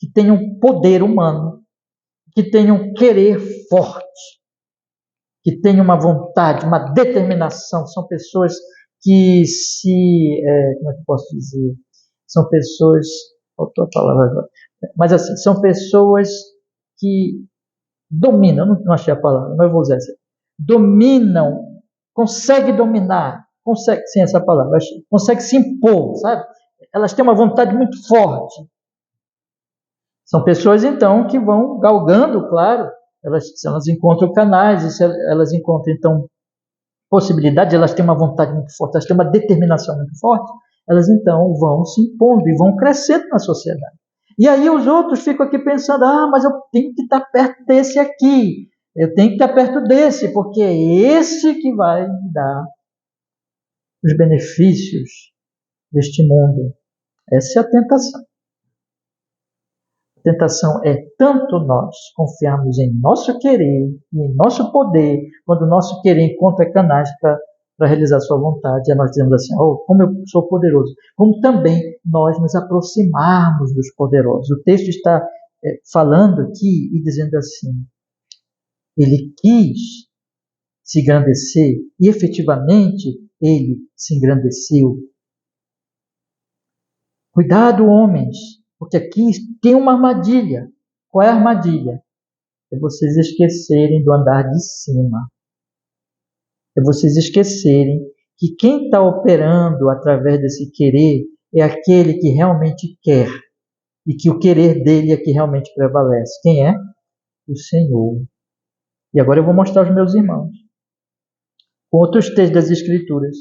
que tenham poder humano, que tenham querer forte, que tenham uma vontade, uma determinação, são pessoas que como é que eu posso dizer? São pessoas, faltou a palavra agora, mas assim, são pessoas que dominam, não achei a palavra, mas eu vou usar essa. Dominam, consegue dominar, consegue, sim, essa palavra, consegue se impor, sabe? Elas têm uma vontade muito forte. São pessoas, então, que vão galgando, claro, se elas encontram canais, e se elas encontram, então, possibilidades, elas têm uma vontade muito forte, elas têm uma determinação muito forte, elas, então, vão se impondo e vão crescendo na sociedade. E aí os outros ficam aqui pensando: mas eu tenho que estar perto desse aqui, eu tenho que estar perto desse, porque é esse que vai me dar os benefícios deste mundo. Essa é a tentação. A tentação é tanto nós confiarmos em nosso querer e em nosso poder, quando o nosso querer encontra canais para realizar sua vontade, e nós dizemos assim: como eu sou poderoso, como também nós nos aproximarmos dos poderosos. O texto está falando aqui e dizendo assim: ele quis se engrandecer e efetivamente ele se engrandeceu. Cuidado, homens, porque aqui tem uma armadilha. Qual é a armadilha? É vocês esquecerem do andar de cima. É vocês esquecerem que quem está operando através desse querer é aquele que realmente quer. E que o querer dele é que realmente prevalece. Quem é? O Senhor. E agora eu vou mostrar aos meus irmãos, com outros textos das Escrituras,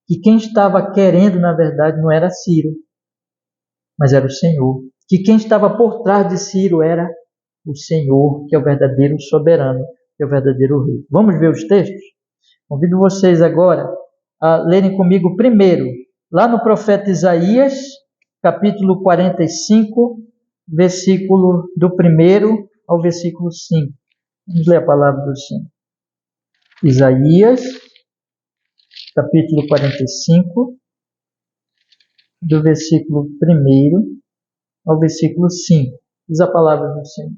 que quem estava querendo, na verdade, não era Ciro, mas era o Senhor. Que quem estava por trás de Ciro era o Senhor, que é o verdadeiro soberano, que é o verdadeiro rei. Vamos ver os textos? Convido vocês agora a lerem comigo primeiro, lá no profeta Isaías, capítulo 45, versículo do 1 ao versículo 5. Vamos ler a palavra do Senhor. Isaías, capítulo 45, do versículo 1 ao versículo 5. Diz a palavra do Senhor.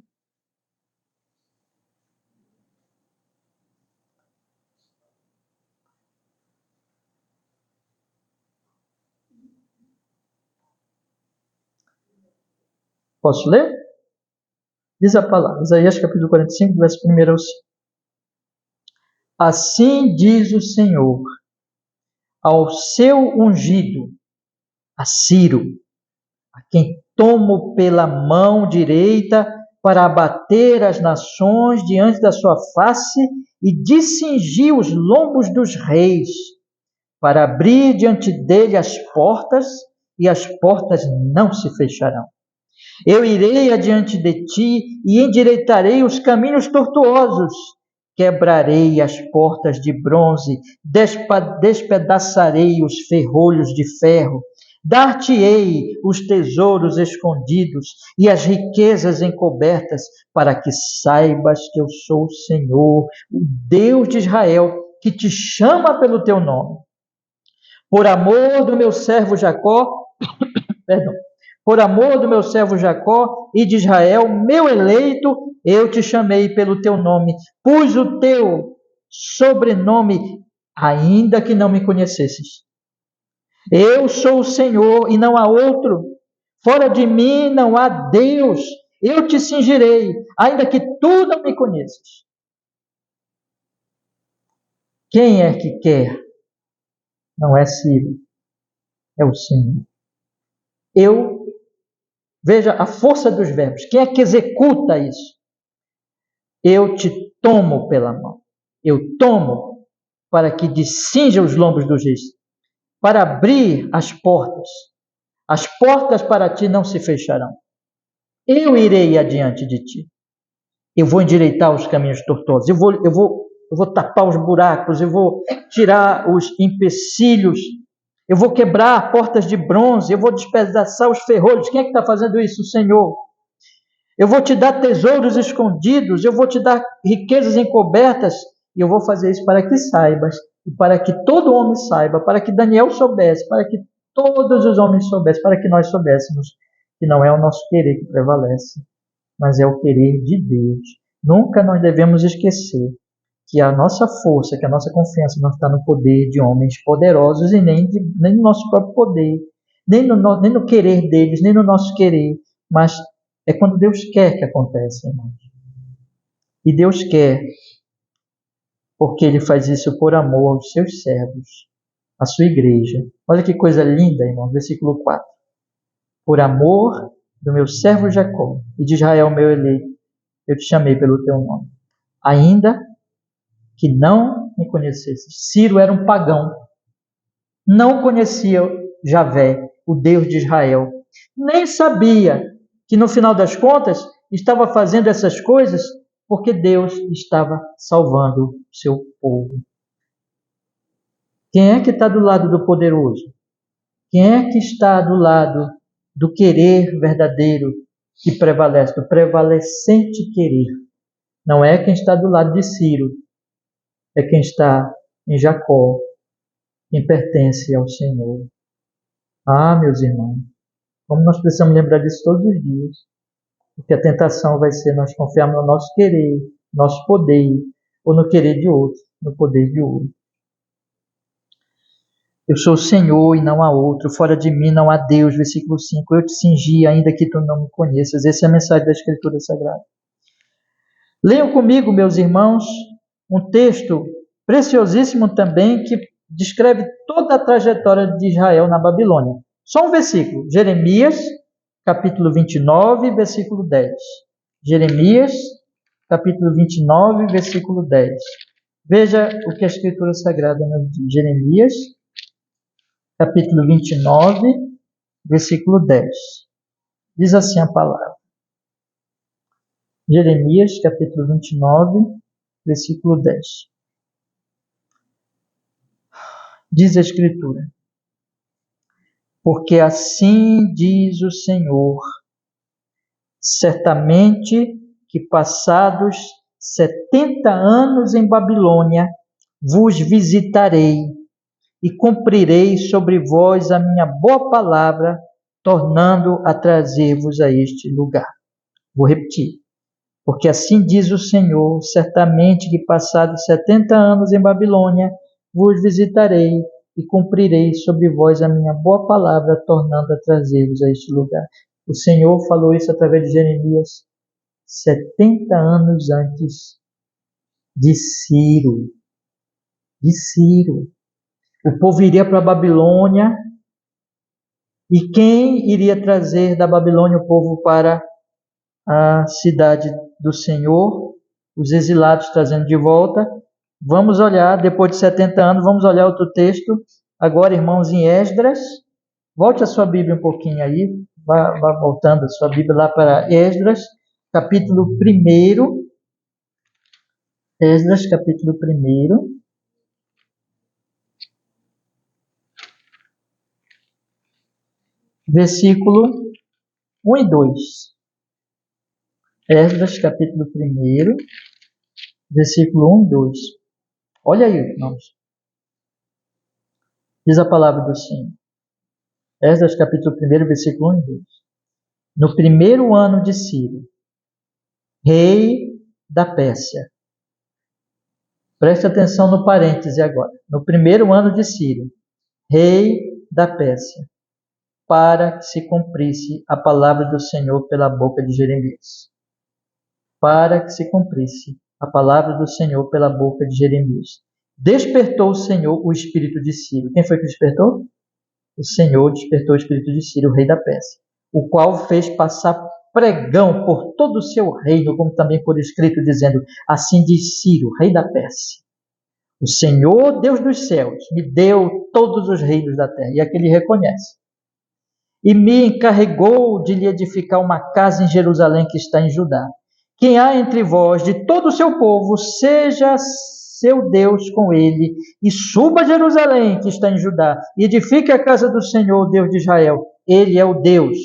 Posso ler? Diz a palavra, Isaías capítulo 45, verso 1 ao 5. Assim diz o Senhor ao seu ungido, a Ciro, a quem tomo pela mão direita para abater as nações diante da sua face e de cingir os lombos dos reis, para abrir diante dele as portas, e as portas não se fecharão. Eu irei adiante de ti e endireitarei os caminhos tortuosos. Quebrarei as portas de bronze, despedaçarei os ferrolhos de ferro. Dar-te-ei os tesouros escondidos e as riquezas encobertas, para que saibas que eu sou o Senhor, o Deus de Israel, que te chama pelo teu nome. Por amor do meu servo Jacó, perdão, por amor do meu servo Jacó e de Israel, meu eleito, eu te chamei pelo teu nome, pus o teu sobrenome, ainda que não me conhecesses. Eu sou o Senhor e não há outro. Fora de mim não há Deus. Eu te cingirei, ainda que tu não me conheças. Quem é que quer? Não é Ciro, é o Senhor. Veja a força dos verbos. Quem é que executa isso? Eu te tomo pela mão. Eu tomo para que descinja os lombos dos reis, para abrir as portas. As portas para ti não se fecharão. Eu irei adiante de ti. Eu vou endireitar os caminhos tortuosos. Eu vou tapar os buracos. Eu vou tirar os empecilhos. Eu vou quebrar portas de bronze. Eu vou despedaçar os ferrolhos. Quem é que está fazendo isso? O Senhor. Eu vou te dar tesouros escondidos. Eu vou te dar riquezas encobertas. E eu vou fazer isso para que saibas. E para que todo homem saiba. Para que Daniel soubesse. Para que todos os homens soubessem. Para que nós soubéssemos que não é o nosso querer que prevalece, mas é o querer de Deus. Nunca nós devemos esquecer que a nossa força, que a nossa confiança não está no poder de homens poderosos e nem no nosso próprio poder, nem no querer deles, nem no nosso querer, mas é quando Deus quer que aconteça, irmãos. E Deus quer, porque Ele faz isso por amor aos seus servos, à sua igreja. Olha que coisa linda, irmão, versículo 4. Por amor do meu servo Jacó e de Israel, meu eleito, eu te chamei pelo teu nome. Ainda que não me conhecesses. Ciro era um pagão. Não conhecia Javé, o Deus de Israel. Nem sabia que, no final das contas, estava fazendo essas coisas porque Deus estava salvando o seu povo. Quem é que está do lado do poderoso? Quem é que está do lado do querer verdadeiro que prevalece, do prevalecente querer? Não é quem está do lado de Ciro, é quem está em Jacó, quem pertence ao Senhor. Ah, meus irmãos, como nós precisamos lembrar disso todos os dias, porque a tentação vai ser nós confiarmos no nosso querer, nosso poder, ou no querer de outro, no poder de outro. Eu sou o Senhor e não há outro, fora de mim não há Deus, versículo 5, eu te cingi ainda que tu não me conheças. Essa é a mensagem da Escritura Sagrada. Leiam comigo, meus irmãos, um texto preciosíssimo também que descreve toda a trajetória de Israel na Babilônia. Só um versículo, Jeremias, capítulo 29, versículo 10. Jeremias, capítulo 29, versículo 10. Veja o que a Escritura Sagrada nos diz. Jeremias, capítulo 29, versículo 10. Diz assim a palavra. Jeremias, capítulo 29, versículo 10. Diz a Escritura: porque assim diz o Senhor, certamente que passados 70 anos em Babilônia, vos visitarei e cumprirei sobre vós a minha boa palavra, tornando a trazer-vos a este lugar. Vou repetir. Porque assim diz o Senhor, certamente que passados 70 anos em Babilônia, vos visitarei e cumprirei sobre vós a minha boa palavra, tornando a trazer-vos a este lugar. O Senhor falou isso através de Jeremias 70 anos antes de Ciro. de Ciro. O povo iria para a Babilônia. E quem iria trazer da Babilônia o povo para a cidade do Senhor? Os exilados trazendo de volta. Vamos olhar, depois de 70 anos, vamos olhar outro texto. Agora, irmãos, em Esdras. Volte a sua Bíblia um pouquinho aí. Vá voltando a sua Bíblia lá para Esdras, capítulo 1. Esdras, capítulo 1. Versículo 1 e 2. Esdras, capítulo 1, versículo 1 e 2. Olha aí, irmãos. Diz a palavra do Senhor. Esdras, capítulo 1, versículo 1 e 2. No primeiro ano de Ciro, rei da Pérsia. Preste atenção no parêntese agora. No primeiro ano de Ciro, rei da Pérsia, para que se cumprisse a palavra do Senhor pela boca de Jeremias. Para que se cumprisse a palavra do Senhor pela boca de Jeremias. Despertou o Senhor o espírito de Ciro. Quem foi que despertou? O Senhor despertou o espírito de Ciro, o rei da Pérsia, o qual fez passar pregão por todo o seu reino, como também por escrito, dizendo: assim diz Ciro, rei da Pérsia: o Senhor, Deus dos céus, me deu todos os reinos da terra. E aqui ele reconhece. E me encarregou de lhe edificar uma casa em Jerusalém que está em Judá. Quem há entre vós, de todo o seu povo, seja seu Deus com ele, e suba a Jerusalém, que está em Judá, e edifique a casa do Senhor, Deus de Israel. Ele é o Deus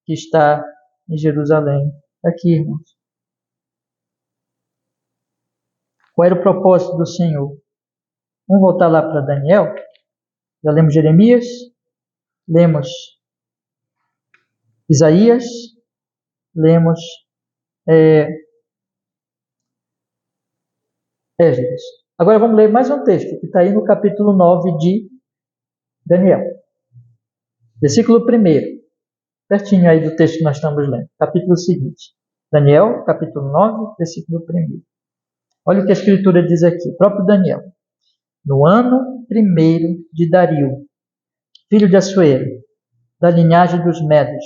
que está em Jerusalém. Aqui, irmãos. Qual era o propósito do Senhor? Vamos voltar lá para Daniel. Já lemos Jeremias, lemos Isaías, lemos Esdras. Agora vamos ler mais um texto, que está aí no capítulo 9 de Daniel. Versículo 1. Pertinho aí do texto que nós estamos lendo. Capítulo seguinte. Daniel, capítulo 9, versículo 1. Olha o que a Escritura diz aqui. O próprio Daniel. No ano 1 de Dario, filho de Assuero, da linhagem dos Medos,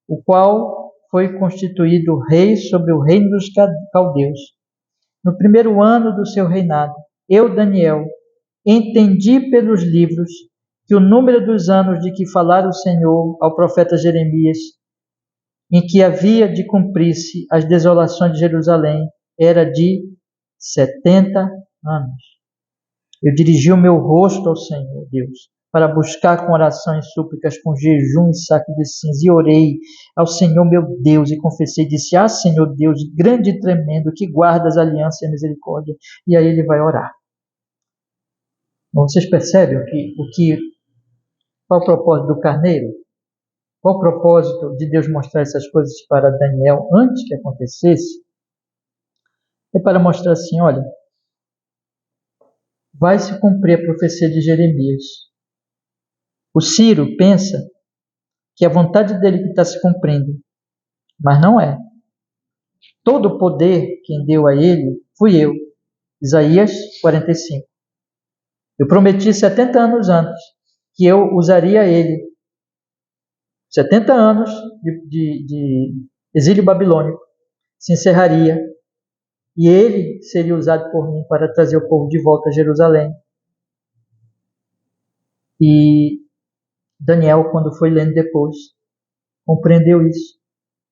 o qual foi constituído rei sobre o reino dos caldeus. No primeiro ano do seu reinado, eu, Daniel, entendi pelos livros que o número dos anos de que falara o Senhor ao profeta Jeremias, em que havia de cumprir-se as desolações de Jerusalém, era de 70 anos. Eu dirigi o meu rosto ao Senhor, Deus, para buscar com oração e súplicas, com jejum e saco de cinza, e orei ao Senhor meu Deus, e confessei, disse: ah, Senhor Deus, grande e tremendo, que guardas a aliança e a misericórdia. E aí ele vai orar. Bom, vocês percebem qual o propósito do carneiro? Qual o propósito de Deus mostrar essas coisas para Daniel antes que acontecesse? É para mostrar assim, olha, vai se cumprir a profecia de Jeremias. O Ciro pensa que a vontade dele que está se cumprindo, mas não é. Todo o poder quem deu a ele fui eu. Isaías 45. Eu prometi 70 anos antes que eu usaria ele. 70 anos de exílio babilônico se encerraria e ele seria usado por mim para trazer o povo de volta a Jerusalém. E Daniel, quando foi lendo depois, compreendeu isso.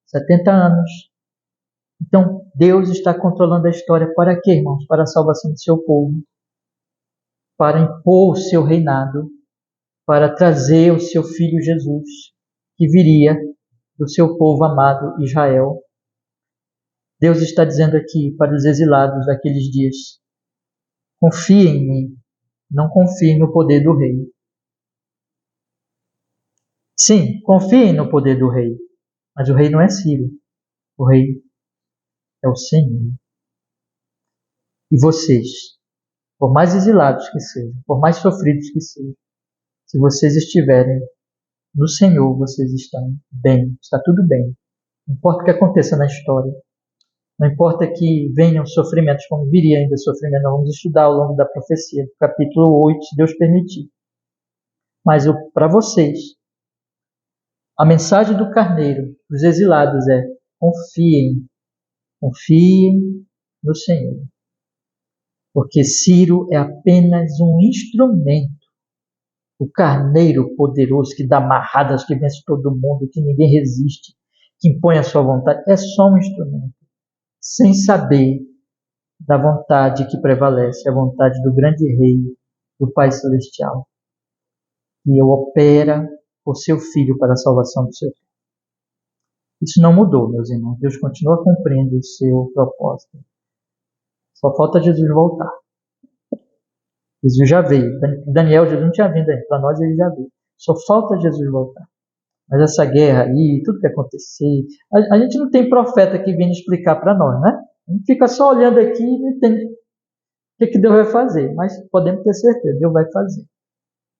70 anos. Então, Deus está controlando a história para quê, irmãos? Para a salvação do seu povo. Para impor o seu reinado. Para trazer o seu Filho Jesus, que viria do seu povo amado Israel. Deus está dizendo aqui para os exilados daqueles dias: confiem em mim, não confiem no poder do rei. Sim, confiem no poder do rei, mas o rei não é Ciro, o rei é o Senhor. E vocês, por mais exilados que sejam, por mais sofridos que sejam, se vocês estiverem no Senhor, vocês estão bem, está tudo bem. Não importa o que aconteça na história, Não importa que venham sofrimentos, como viria ainda sofrimento, nós vamos estudar ao longo da profecia, do capítulo 8, se Deus permitir. Mas para vocês, a mensagem do Carneiro, dos exilados é: confiem no Senhor. Porque Ciro é apenas um instrumento. O Carneiro poderoso que dá amarradas, que vence todo mundo, que ninguém resiste, que impõe a sua vontade, é só um instrumento. Sem saber da vontade que prevalece, a vontade do grande Rei, do Pai Celestial. E opera por seu Filho para a salvação do seu povo. Isso não mudou, meus irmãos. Deus continua cumprindo o seu propósito. Só falta Jesus voltar. Jesus já veio. Daniel, Jesus não tinha vindo ainda. Para nós ele já veio. Só falta Jesus voltar. Mas essa guerra aí, tudo que acontecer, a gente não tem profeta que venha explicar para nós, né? A gente fica só olhando aqui e não entende o que Deus vai fazer. Mas podemos ter certeza, Deus vai fazer.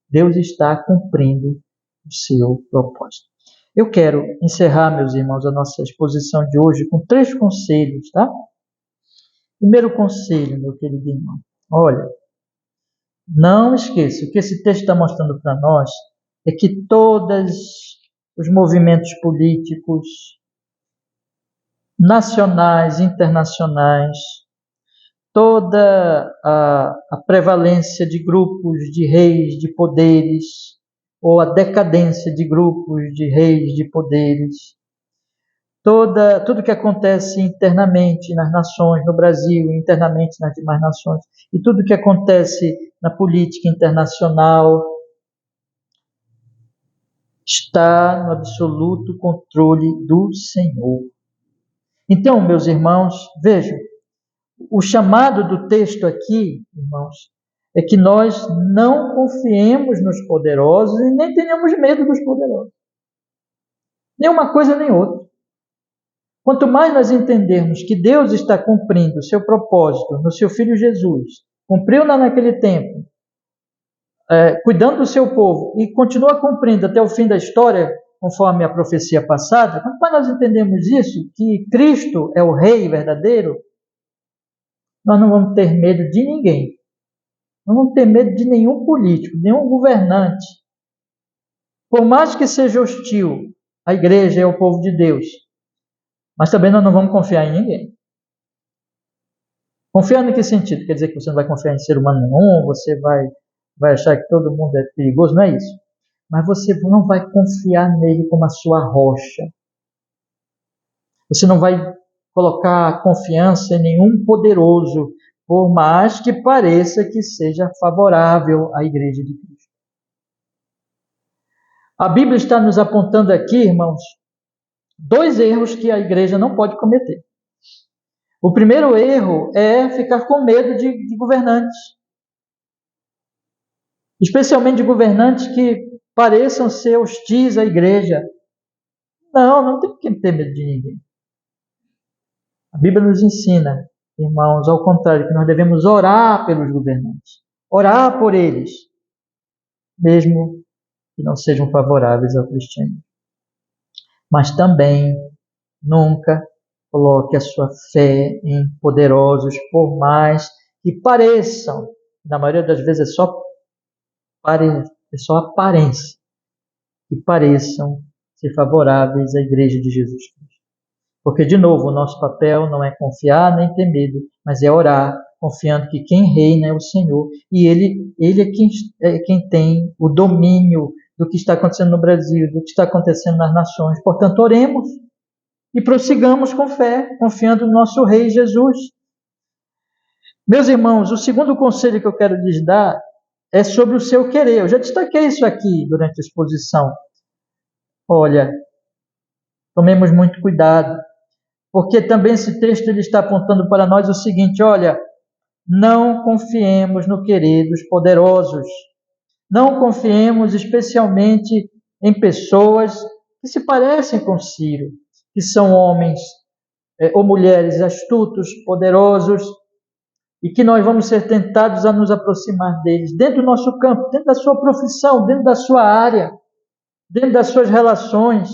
Deus está cumprindo o seu propósito. Eu quero encerrar, meus irmãos, a nossa exposição de hoje com 3 conselhos, tá? Primeiro conselho, meu querido irmão. Olha, não esqueça, o que esse texto está mostrando para nós é que todos os movimentos políticos, nacionais, internacionais, toda a prevalência de grupos de reis, de poderes, ou a decadência de grupos de reis, de poderes, tudo que acontece internamente nas nações, no Brasil, internamente nas demais nações, e tudo que acontece na política internacional, está no absoluto controle do Senhor. Então, meus irmãos, vejam, o chamado do texto aqui, irmãos, é que nós não confiemos nos poderosos e nem tenhamos medo dos poderosos. Nem uma coisa nem outra. Quanto mais nós entendermos que Deus está cumprindo o seu propósito no seu Filho Jesus, cumpriu naquele tempo, cuidando do seu povo e continua cumprindo até o fim da história, conforme a profecia passada, quanto mais nós entendemos isso, que Cristo é o Rei verdadeiro, nós não vamos ter medo de ninguém. Não vamos ter medo de nenhum político, nenhum governante. Por mais que seja hostil à igreja e ao povo de Deus, mas também nós não vamos confiar em ninguém. Confiar em que sentido? Quer dizer que você não vai confiar em ser humano nenhum, você vai achar que todo mundo é perigoso, não é isso. Mas você não vai confiar nele como a sua rocha. Você não vai colocar confiança em nenhum poderoso, por mais que pareça que seja favorável à Igreja de Cristo. A Bíblia está nos apontando aqui, irmãos, 2 erros que a igreja não pode cometer. O primeiro erro é ficar com medo de governantes. Especialmente de governantes que pareçam ser hostis à igreja. Não tem que ter medo de ninguém. A Bíblia nos ensina, irmãos, ao contrário, que nós devemos orar pelos governantes. Orar por eles, mesmo que não sejam favoráveis ao cristianismo. Mas também nunca coloque a sua fé em poderosos, por mais que pareçam, na maioria das vezes é só aparência, que pareçam ser favoráveis à Igreja de Jesus Cristo. Porque, de novo, o nosso papel não é confiar nem ter medo, mas é orar, confiando que quem reina é o Senhor, e Ele é quem tem o domínio do que está acontecendo no Brasil, do que está acontecendo nas nações. Portanto, oremos e prossigamos com fé, confiando no nosso Rei Jesus. Meus irmãos, o segundo conselho que eu quero lhes dar é sobre o seu querer. Eu já destaquei isso aqui durante a exposição. Olha, tomemos muito cuidado, porque também esse texto ele está apontando para nós o seguinte: olha, não confiemos no querer dos poderosos. Não confiemos especialmente em pessoas que se parecem com Ciro, que são homens ou mulheres astutos, poderosos, e que nós vamos ser tentados a nos aproximar deles, dentro do nosso campo, dentro da sua profissão, dentro da sua área, dentro das suas relações.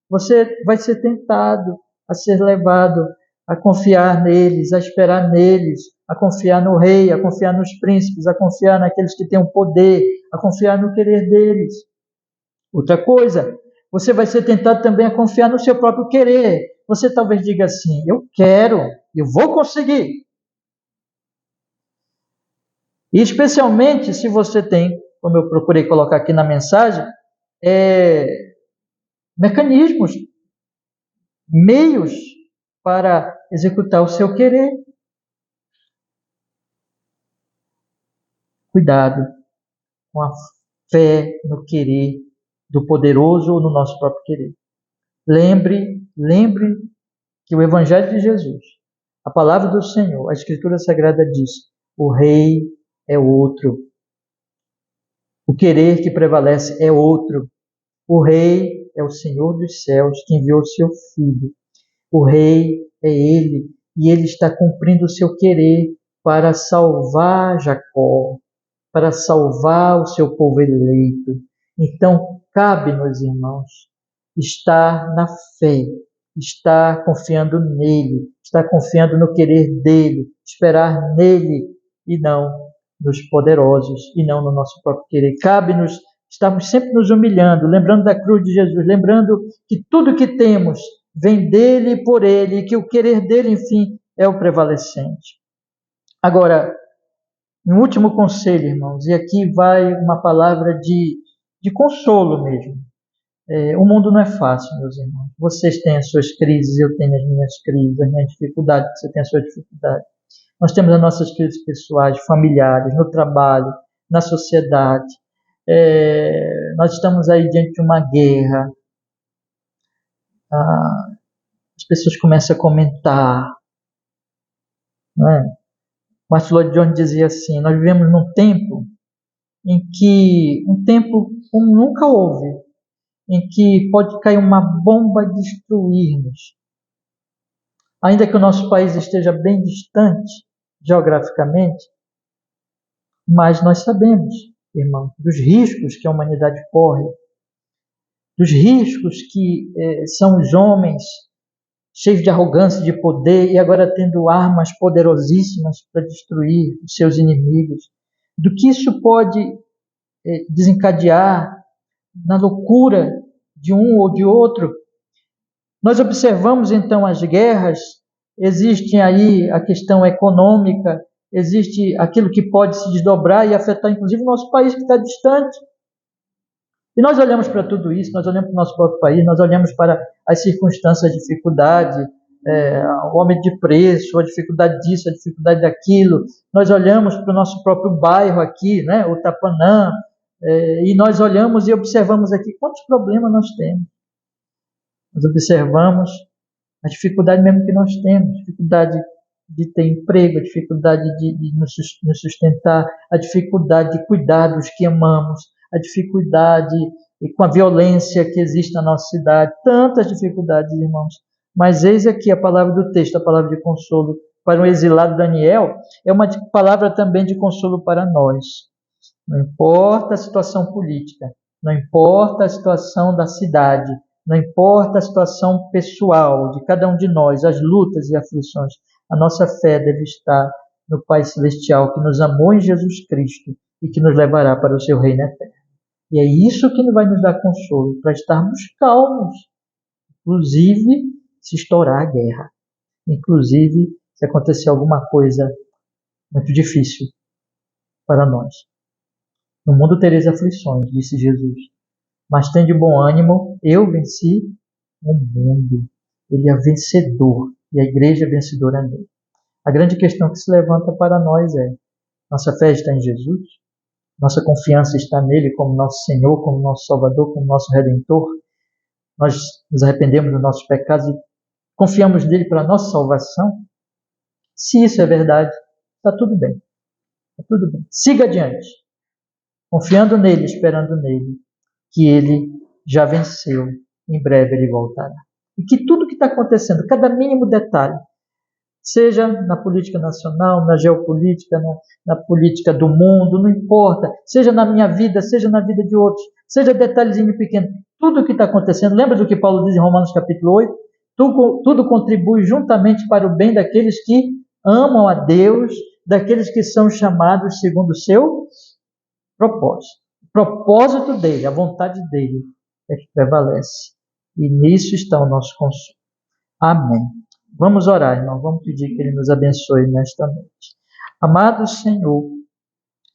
Você vai ser tentado a ser levado a confiar neles, a esperar neles, a confiar no rei, a confiar nos príncipes, a confiar naqueles que têm o poder, a confiar no querer deles. Outra coisa, você vai ser tentado também a confiar no seu próprio querer. Você talvez diga assim: eu quero, eu vou conseguir. E especialmente se você tem, como eu procurei colocar aqui na mensagem, mecanismos, meios para executar o seu querer. Cuidado com a fé no querer do poderoso ou no nosso próprio querer. Lembre que o Evangelho de Jesus, a palavra do Senhor, a Escritura Sagrada diz: o rei é outro. O querer que prevalece é outro. O rei é o Senhor dos céus que enviou o seu Filho. O rei é ele e ele está cumprindo o seu querer para salvar Jacó, para salvar o seu povo eleito. Então, cabe-nos, irmãos, estar na fé, estar confiando nele, estar confiando no querer dele, esperar nele e não nos poderosos e não no nosso próprio querer. Cabe-nos estarmos sempre nos humilhando, lembrando da cruz de Jesus, lembrando que tudo que temos vem dele e por ele, e que o querer dele, enfim, é o prevalecente. Agora, um último conselho, irmãos, e aqui vai uma palavra de consolo mesmo. O mundo não é fácil, meus irmãos. Vocês têm as suas crises, eu tenho as minhas crises, as minhas dificuldades, você tem as suas dificuldades. Nós temos as nossas crises pessoais, familiares, no trabalho, na sociedade. Nós estamos aí diante de uma guerra. As pessoas começam a comentar. Não é? Martin Lloyd Jones dizia assim: nós vivemos num tempo um tempo como nunca houve, em que pode cair uma bomba e destruir-nos. Ainda que o nosso país esteja bem distante geograficamente, mas nós sabemos, irmão, dos riscos que a humanidade corre, dos riscos que são os homens cheios de arrogância, de poder, e agora tendo armas poderosíssimas para destruir os seus inimigos, do que isso pode desencadear na loucura de um ou de outro. Nós observamos então as guerras, existe aí a questão econômica, existe aquilo que pode se desdobrar e afetar inclusive o nosso país que está distante. E nós olhamos para tudo isso, nós olhamos para o nosso próprio país, nós olhamos para as circunstâncias, a dificuldade, o aumento de preço, a dificuldade disso, a dificuldade daquilo. Nós olhamos para o nosso próprio bairro aqui, né, o Tapanã, e nós olhamos e observamos aqui quantos problemas nós temos. Nós observamos a dificuldade mesmo que nós temos, dificuldade de ter emprego, a dificuldade de nos sustentar, a dificuldade de cuidar dos que amamos, a dificuldade com a violência que existe na nossa cidade, tantas dificuldades, irmãos. Mas eis aqui a palavra do texto, a palavra de consolo para o exilado Daniel, é uma palavra também de consolo para nós. Não importa a situação política, não importa a situação da cidade, não importa a situação pessoal de cada um de nós, as lutas e aflições, a nossa fé deve estar no Pai Celestial que nos amou em Jesus Cristo e que nos levará para o seu reino eterno. E é isso que vai nos dar consolo, para estarmos calmos, inclusive se estourar a guerra, inclusive se acontecer alguma coisa muito difícil para nós. No mundo tereis aflições, disse Jesus, mas tem de bom ânimo, eu venci o mundo. Ele é vencedor e a igreja é vencedora nele. A grande questão que se levanta para nós é: nossa fé está em Jesus? Nossa confiança está nele como nosso Senhor, como nosso Salvador, como nosso Redentor? Nós nos arrependemos dos nossos pecados e confiamos nele para a nossa salvação? Se isso é verdade, está tudo bem. Está tudo bem. Siga adiante, confiando nele, esperando nele, que ele já venceu, em breve ele voltará. E que tudo que está acontecendo, cada mínimo detalhe, seja na política nacional, na geopolítica, na política do mundo, não importa, seja na minha vida, seja na vida de outros, seja detalhezinho pequeno, tudo o que está acontecendo, lembra do que Paulo diz em Romanos capítulo 8? tudo contribui juntamente para o bem daqueles que amam a Deus, daqueles que são chamados segundo o seu propósito. O propósito dele, a vontade dele é que prevalece. E nisso está o nosso consolo. Amém. Vamos orar, irmão. Vamos pedir que ele nos abençoe nesta noite. Amado Senhor,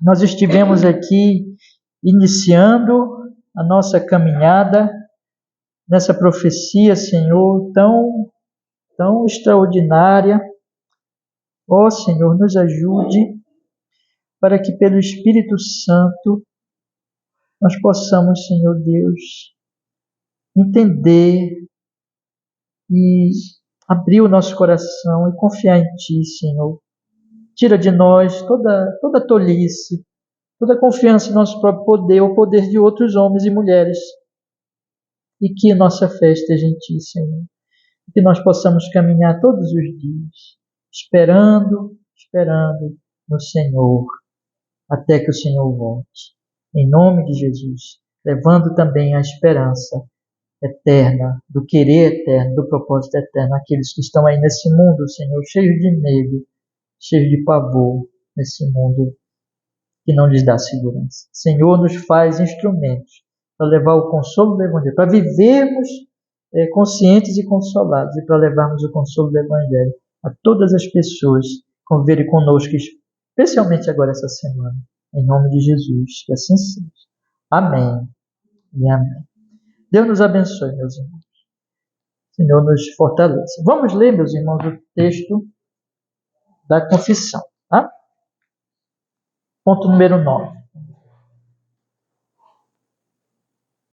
nós estivemos aqui iniciando a nossa caminhada nessa profecia, Senhor, tão extraordinária. Ó Senhor, nos ajude para que pelo Espírito Santo nós possamos, Senhor Deus, entender e abrir o nosso coração e confiar em Ti, Senhor. Tira de nós toda tolice, toda confiança em nosso próprio poder, ou poder de outros homens e mulheres. E que nossa fé esteja em Ti, Senhor. Que nós possamos caminhar todos os dias, esperando no Senhor, até que o Senhor volte. Em nome de Jesus, levando também a esperança eterna, do querer eterno, do propósito eterno, aqueles que estão aí nesse mundo, Senhor, cheio de medo, cheio de pavor, nesse mundo que não lhes dá segurança. Senhor, nos faz instrumentos para levar o consolo do Evangelho, para vivermos conscientes e consolados, e para levarmos o consolo do Evangelho a todas as pessoas que conviverem conosco, especialmente agora essa semana. Em nome de Jesus, que assim seja. Amém e amém. Deus nos abençoe, meus irmãos. O Senhor nos fortaleça. Vamos ler, meus irmãos, o texto da confissão. Tá? Ponto número 9.